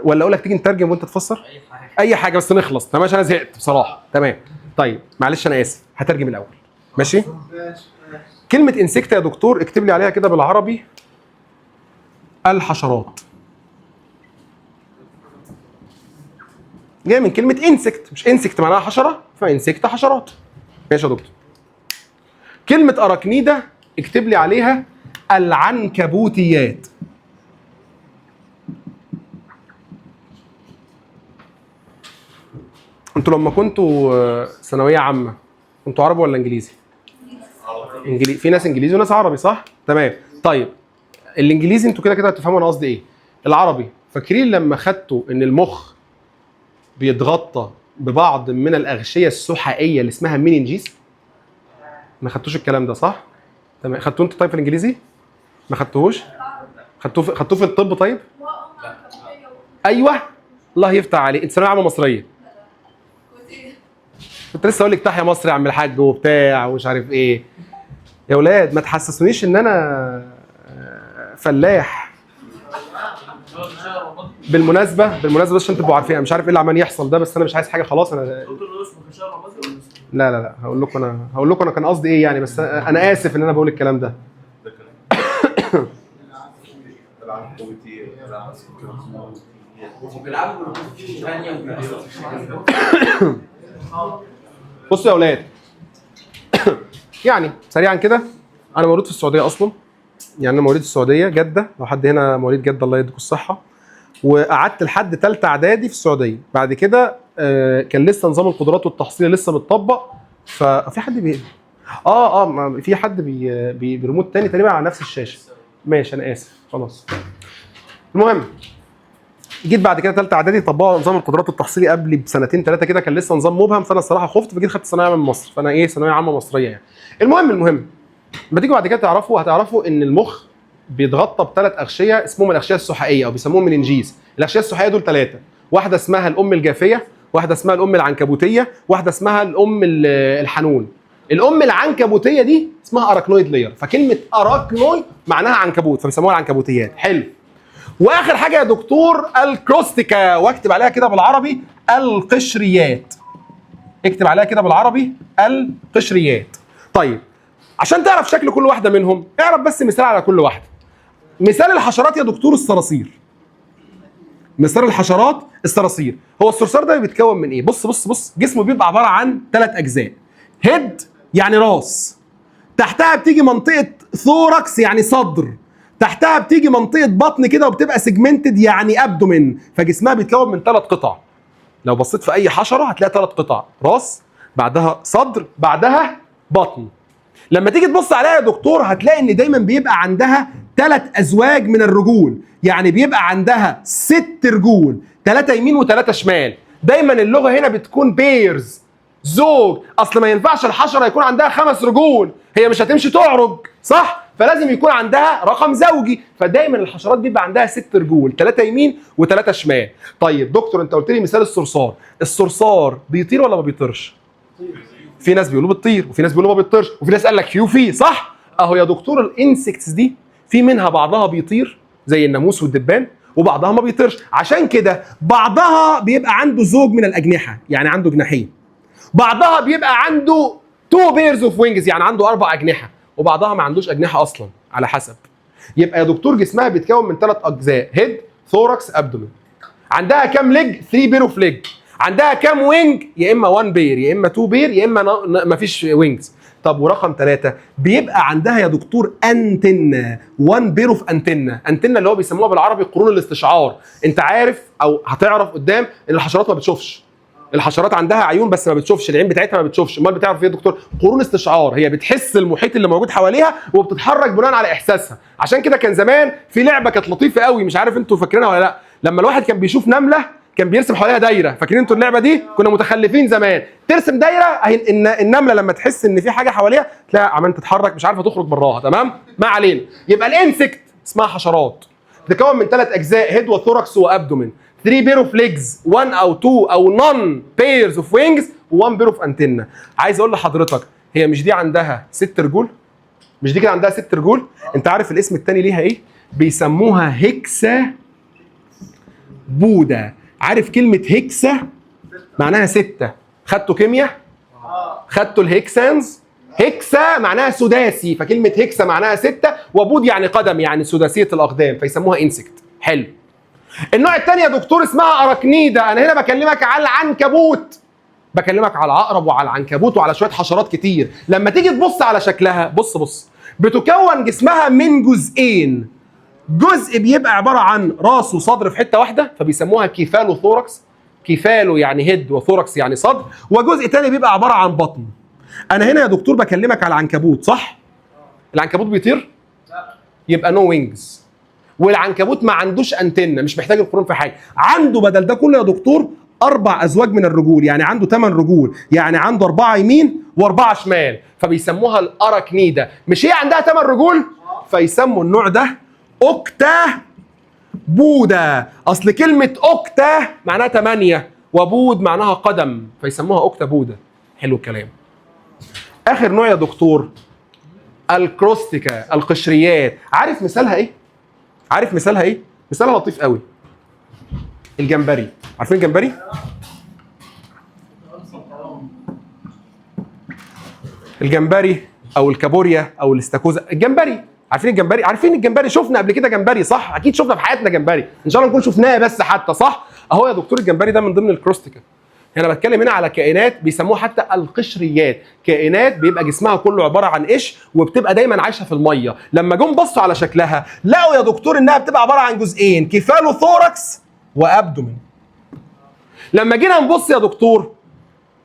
ولا اقول لك تيجي نترجم وانت تفسر؟ اي حاجه بس نخلص. تمام عشان انا زهقت بصراحه. تمام طيب معلش انا اسف، هترجم الاول. ماشي. كلمه انسكتا يا دكتور اكتب لي عليها كده بالعربي الحشرات، جاي من كلمه انسكت، مش انسكت معناها حشره، فانسكتا حشرات. ماشي يا دكتور. كلمه اراكنيدا اكتب لي عليها العنكبوتيات. انتوا لما كنتوا ثانويه عامه كنتوا عربي ولا انجليزي؟ انجليزي. في ناس انجليزي وناس عربي، صح؟ تمام. طيب الانجليزي انتوا كده هتفهموا انا قصدي ايه. العربي فاكرين لما خدتوا ان المخ بيتغطى ببعض من الاغشيه السحائيه اللي اسمها مينينجيس؟ ما خدتوش الكلام ده صح؟ تمام. خدتوه انتوا طيب في الانجليزي؟ ما خدتوهوش؟ خدتوه في الطب طيب؟ ايوه الله يفتح عليك، انت ثانويه عامه مصريه. كنت لسه اقول لك تحيا مصر يا عم الحاج وبتاع ومش عارف ايه. يا اولاد ما تحسسونيش ان انا فلاح. بالمناسبه عشان تبقوا عارفين، انا مش عارف ايه اللي عمال يحصل ده، بس انا مش عايز حاجه خلاص. انا لا هقول لكم انا كان قصدي ايه يعني، بس انا اسف ان انا بقول الكلام ده. وبيلعبوا ثانيه. بصوا يا اولاد، يعني سريعا كده، انا مولود في السعوديه اصلا، يعني انا مواليد السعوديه جده، لو حد هنا مواليد جده الله يديكم الصحه. وقعدت لحد ثالثه اعدادي في السعوديه. بعد كده كان لسه نظام القدرات والتحصيل لسه متطبق. ففي حد في حد بريموت تاني تقريبا على نفس الشاشه. ماشي انا اسف خلاص. المهم جيت بعد كده ثالثه اعدادي طبقوا نظام القدرات التحصيلي قبلي بسنتين ثلاثه كده، كان لسه نظام مبهم، فانا الصراحه خفت فجيت خدت ثانويه عامه من مصر، فانا ثانويه عامه مصريه يعني. المهم لما تيجوا بعد كده هتعرفوا ان المخ بيتغطى بثلاث اغشيه اسمهم الاغشيه السحائيه او بيسموهم مننجيز. الاغشيه السحائيه دول ثلاثه، واحده اسمها الام الجافيه، واحده اسمها الام العنكبوتيه، واحده اسمها الام الحنون. الام العنكبوتيه دي اسمها اراكنويد لاير، فكلمه اراكنويد معناها عنكبوت فبيسموها العنكبوتيات. حلو. واخر حاجه يا دكتور الكروستيكا، واكتب عليها كده بالعربي القشريات. اكتب عليها كده بالعربي القشريات. طيب عشان تعرف شكل كل واحده منهم اعرف بس مثال على كل واحده. مثال الحشرات يا دكتور الصراصير. مثال الحشرات الصراصير. هو الصرصار ده بيتكون من ايه؟ بص جسمه بيبقى عباره عن 3 اجزاء. هيد يعني راس، تحتها بتيجي منطقه ثوركس يعني صدر، تحتها بتيجي منطقه بطن كده وبتبقى سيجمنتد يعني ابدومين، فجسمها بيتكون من 3 قطع. لو بصيت في اي حشره هتلاقي 3 قطع، راس بعدها صدر بعدها بطن. لما تيجي تبص عليها يا دكتور هتلاقي ان دايما بيبقى عندها 3 ازواج من الرجول، يعني بيبقى عندها 6 رجول، 3 يمين و3 شمال. دايما اللغه هنا بتكون بيرز، زوج، اصل ما ينفعش الحشره يكون عندها 5 رجول، هي مش هتمشي تعرج صح؟ فلازم يكون عندها رقم زوجي، فدايما الحشرات بيبقى عندها 6 رجول، 3 يمين و3 شمال. طيب دكتور انت قلت لي مثال الصرصار، الصرصار بيطير ولا ما بيطيرش؟ في ناس بيقولوا بتطير وفي ناس بيقولوا ما بتطيرش وفي ناس قال لك في صح؟ اهو يا دكتور الانسكتس دي في منها بعضها بيطير زي الناموس والدبان وبعضها ما بيطيرش، عشان كده بعضها بيبقى عنده زوج من الاجنحه يعني عنده جناحين، بعضها بيبقى عنده 2 بيرز اوف وينجز يعني عنده 4 اجنحه، وبعضها ما عندوش اجنحه اصلا على حسب. يبقى يا دكتور جسمها بيتكون من 3 اجزاء، هيد ثوركس ابدومين. عندها كام ليج؟ 3 بير اوف ليج. عندها كام وينج؟ يا اما 1 بير يا اما 2 بير يا اما ما فيش وينجز. طب ورقم 3 بيبقى عندها يا دكتور انتنا، 1 بير اوف انتنا. انتنا اللي هو بيسموها بالعربي قرون الاستشعار. انت عارف او هتعرف قدام ان الحشرات ما بتشوفش، الحشرات عندها عيون بس ما بتشوفش، العين بتاعتها ما بتشوفش، امال بتعرف ايه يا دكتور؟ قرون استشعار، هي بتحس المحيط اللي موجود حواليها وبتتحرك بناء على احساسها. عشان كده كان زمان في لعبه كانت لطيفه قوي، مش عارف انتوا فاكرينها ولا لا، لما الواحد كان بيشوف نمله كان بيرسم حواليها دايره، فاكرين انتوا اللعبه دي؟ كنا متخلفين زمان، ترسم دايره اهي النمله لما تحس ان في حاجه حواليها تلاقيها عمال تتحرك مش عارفه تخرج براها، تمام؟ ما علينا. يبقى الانسكت اسمها حشرات، بتتكون من 3 اجزاء، هيد وثوركس وابدومين، 3 بير اوف ليجز، 1 او 2 او نون بيرز اوف وينجز، و1 بير اوف انتنا. عايز اقول لحضرتك هي مش دي عندها 6 رجول؟ مش دي كده عندها 6 رجول؟ انت عارف الاسم الثاني ليها ايه؟ بيسموها هيكسا بودا. عارف كلمة هيكسا معناها 6؟ خدتوا كيمياء؟ خدتوا الهيكسانز؟ هيكسا معناها سداسي، فكلمة هيكسا معناها 6، وبود يعني قدم يعني سداسية الأقدام، فيسموها انسكت. حلو. النوع الثاني يا دكتور اسمها اراكنيدا. انا هنا بكلمك على العنكبوت، بكلمك على العقرب وعلى العنكبوت وعلى شويه حشرات كتير. لما تيجي تبص على شكلها بص بتكون جسمها من جزئين، جزء بيبقى عباره عن راس وصدر في حته واحده فبيسموها كيفالو ثوركس، كيفالو يعني هيد وثوركس يعني صدر، وجزء تاني بيبقى عباره عن بطن. انا هنا يا دكتور بكلمك على العنكبوت صح؟ العنكبوت بيطير؟ يبقى نو وينجز. والعنكبوت ما عندوش انتنه، مش محتاج القرون في حاجه، عنده بدل ده كله يا دكتور 4 ازواج من الرجول، يعني عنده 8 رجول، يعني عنده 4 يمين و4 شمال، فبيسموها الاراكنيدا. مش هي عندها 8 رجول؟ فيسموا النوع ده اوكتا بودا، اصل كلمه اوكتا معناها 8 وبود معناها قدم، فيسموها اوكتا بودا. حلو الكلام. اخر نوع يا دكتور الكروستيكا، القشريات. عارف مثالها ايه؟ عارف مثالها ايه؟ مثالها لطيف قوي. الجمبري. عارفين الجمبري؟ الجمبري او الكابوريا او الاستاكوزا. الجمبري عارفين الجمبري؟ عارفين الجمبري، شفنا قبل كده جمبري صح؟ اكيد شفنا في حياتنا جمبري، ان شاء الله نكون شفناه بس حتى صح؟ اهو يا دكتور الجمبري ده من ضمن الكروستيكا. انا بتكلم هنا على كائنات بيسموها حتى القشريات، كائنات بيبقى جسمها كله عباره عن قش وبتبقى دايما عايشه في الميه. لما جم بصوا على شكلها لقوا يا دكتور انها بتبقى عباره عن جزئين، كيفالوثوركس وابدومين. لما جينا نبص يا دكتور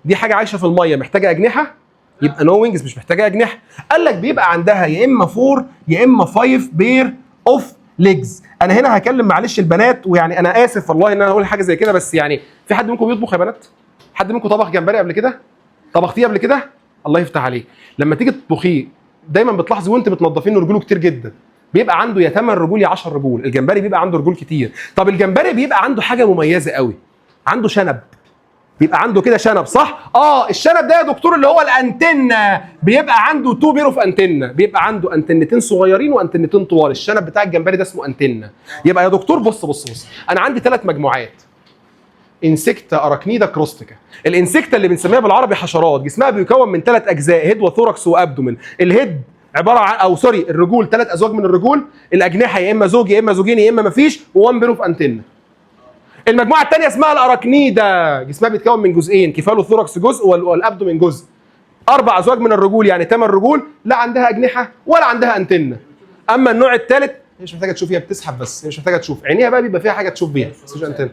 دي حاجه عايشه في الميه محتاجه اجنحه؟ يبقى نو وينجز مش محتاجه اجنحه. قال لك بيبقى عندها يا اما 4 يا اما 5 بير اوف ليجز. انا هنا هكلم معلش البنات، ويعني انا اسف والله ان انا اقول حاجه زي كده، بس يعني في حد منكم بيطبخ يا بنات؟ حد منكم طبخ جمبري قبل كده؟ طبختيه قبل كده؟ الله يفتح عليك. لما تيجي تطبخيه دايما بتلاحظي وانت بتنضفين رجوله كتير جدا. بيبقى عنده يا 8 رجول يا 10 رجول، الجمبري بيبقى عنده رجول كتير. طب الجمبري بيبقى عنده حاجه مميزه قوي، عنده شنب. بيبقى عنده كده شنب صح؟ الشنب ده يا دكتور اللي هو الانتنه، بيبقى عنده 2 بير اوف انتنه، بيبقى عنده انتنتين صغيرين وانتنتين طوال، الشنب بتاع الجمبري ده اسمه انتنه. يبقى يا دكتور بص انا عندي 3 مجموعات. انسكتا، اراكنيدا، كروستيكا. الانسكتا اللي بنسميها بالعربي حشرات، جسمها بيكون من 3 اجزاء، هيد وثوركس وابدومين. الهيد عباره عن الرجول 3 ازواج من الرجول، الاجنحه يا اما زوج يا اما زوجين يا اما مفيش، و1 بير اوف انتنه. المجموعه الثانيه اسمها الاراكنيدا، جسمها بيتكون من جزئين، كيفالوثوركس جزء والابدومين جزء. 4 ازواج من الرجول يعني 8 رجول، لا عندها اجنحه ولا عندها انتنه. اما النوع الثالث مش محتاجه تشوف، هي بتسحب بس، مش محتاجه تشوف، عينيها بقى بيبقى فيها حاجه تشوف بيها بس مش انتنه.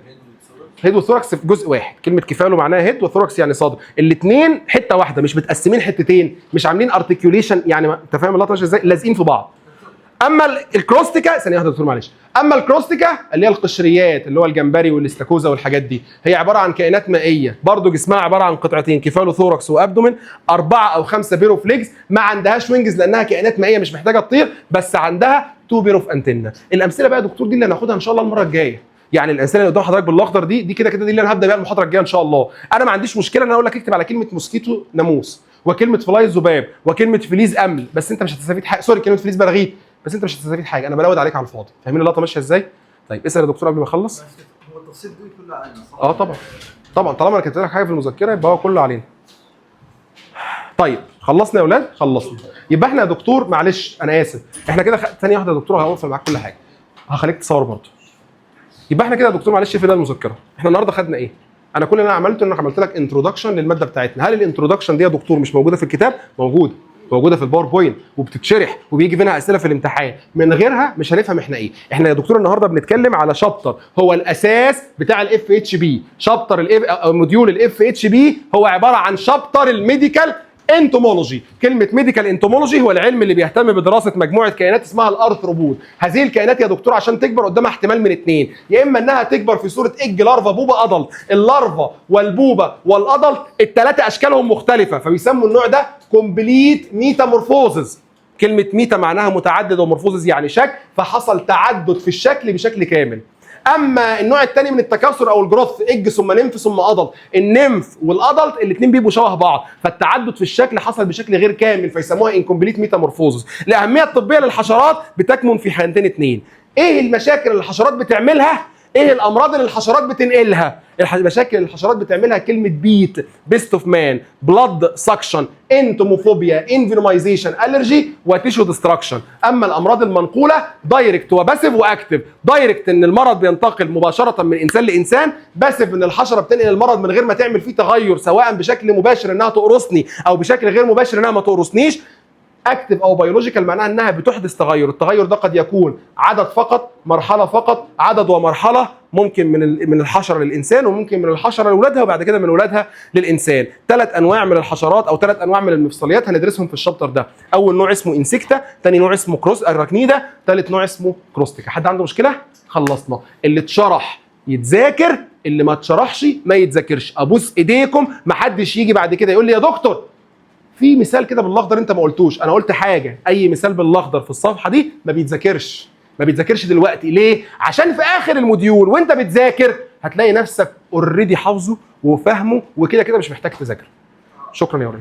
هيد وثوركس في جزء واحد، كلمه كيفالو معناها هيد وثوركس يعني صدر، الاثنين حته واحده مش متقسمين حتتين، مش عاملين ارتكيوليشن، يعني انت فاهم اللقطه ماشيه ازاي؟ لازقين في بعض. اما الكروستيكا، ثانيه واحده يا دكتور معلش، اما الكروستيكا اللي هي القشريات اللي هو الجمبري والاستاكوزا والحاجات دي، هي عباره عن كائنات مائيه، برضو جسمها عباره عن قطعتين، كيفالوثوركس وابدومين، 4 أو 5 بير اوف ليجز، ما عندهاش وينجز لانها كائنات مائيه مش محتاجه تطير، بس عندها 2 بير اوف انتنه. الامثله بقى يا دكتور دي اللي هناخدها ان شاء الله المره الجايه، يعني الامثله اللي قدام حضرتك بالاخضر دي كده دي اللي انا هبدا بيها المحاضره الجايه ان شاء الله. انا ما عنديش مشكله ان انا اقول لك اكتب على كلمه موسكيتو ناموس، وكلمه فلاي ذباب، وكلمه فليز امل، بس انت مش هتستفيد حاجه، سوري كلمه فليز براغيث، بس انت مش هتستفيد حاجه، انا بلود عليك على الفاضي. فاهمين اللقطه ماشيه ازاي؟ طيب اسال يا دكتور قبل ما اخلص. هو التفصيل دي كله علينا صح؟ طبعا طالما انا كتبت لك حاجه في المذكره يبقى هو كله علينا. طيب خلصنا يا اولاد؟ خلصنا. يبقى احنا يا دكتور معلش انا اسف، احنا كده ثانيه واحده يا دكتور هوقف معاك كل حاجه، هخليك تصور برضه. يبقى احنا كده يا دكتور معلش في ده المذكره، احنا النهارده خدنا ايه؟ انا كل اللي انا عملته ان انا عملت لك انتروداكشن للماده بتاعتنا. هل الانتروداكشن دي يا دكتور مش موجوده في الكتاب؟ موجوده في الباوربوينت وبتتشرح وبيجي منها اسئله في الامتحان، من غيرها مش هنفهم احنا ايه. احنا يا دكتور النهارده بنتكلم على شابتر هو الاساس بتاع الاف اتش بي، شابتر او موديول الاف اتش بي هو عباره عن شابتر الميديكال انتومولوجي. كلمه ميديكال انتومولوجي هو العلم اللي بيهتم بدراسه مجموعه كائنات اسمها الارثروبود. هذه الكائنات يا دكتور عشان تكبر قدامها احتمال من 2، يا اما انها تكبر في صوره ايج لارفا بوبا ادلت، اللارفا والبوبا والادلت الثلاثه اشكالهم مختلفه، فبيسموا النوع ده كومبليت ميتامورفوزز. كلمه ميتا معناها متعدد ومورفوزز يعني شكل، فحصل تعدد في الشكل بشكل كامل. اما النوع الثاني من التكاثر او الجروث، ايج ثم نمف ثم ادلت، النمف والادلت الاثنين بيبقوا شبه بعض، فالتعدد في الشكل حصل بشكل غير كامل فيسموها انكمبليت ميتامورفوزس. الاهميه الطبيه للحشرات بتكمن في حالتين 2، ايه المشاكل اللي الحشرات بتعملها؟ ايه الامراض اللي الحشرات بتنقلها؟ المشاكل اللي الحشرات بتعملها كلمه بيست اوف مان، بلاد سكشن، انتوموفوبيا، انفينومايزيشن، الرجي، وتيشو ديستراكشن. اما الامراض المنقوله دايركت وباسيف واكتف. دايركت ان المرض بينتقل مباشره من انسان لانسان، باسيف ان الحشره بتنقل المرض من غير ما تعمل فيه تغير، سواء بشكل مباشر انها تقرصني او بشكل غير مباشر انها ما تقرصنيش. اكتف او بيولوجيكال معناها انها بتحدث تغير، التغير ده قد يكون عدد فقط، مرحله فقط، عدد ومرحله، ممكن من الحشره للانسان وممكن من الحشره لاولادها وبعد كده من اولادها للانسان. 3 انواع من الحشرات او 3 انواع من المفصليات هندرسهم في الشابتر ده. اول نوع اسمه انسكتا، ثاني نوع اسمه اراكنيدا، ثالث نوع اسمه كروستيكا. حد عنده مشكله؟ خلصنا. اللي اتشرح يتذاكر، اللي ما اتشرحش ما يتذاكرش. ابوس ايديكم ما حدش يجي بعد كده يقول لي يا دكتور في مثال كده بالاخضر انت ما قلتوش. انا قلت حاجه، اي مثال بالاخضر في الصفحه دي ما بيتذاكرش دلوقتي. ليه؟ عشان في اخر الموديول وانت بتذاكر هتلاقي نفسك اوريدي حافظه وفاهمه وكده كده مش محتاج تذاكر. شكرا يا ولد.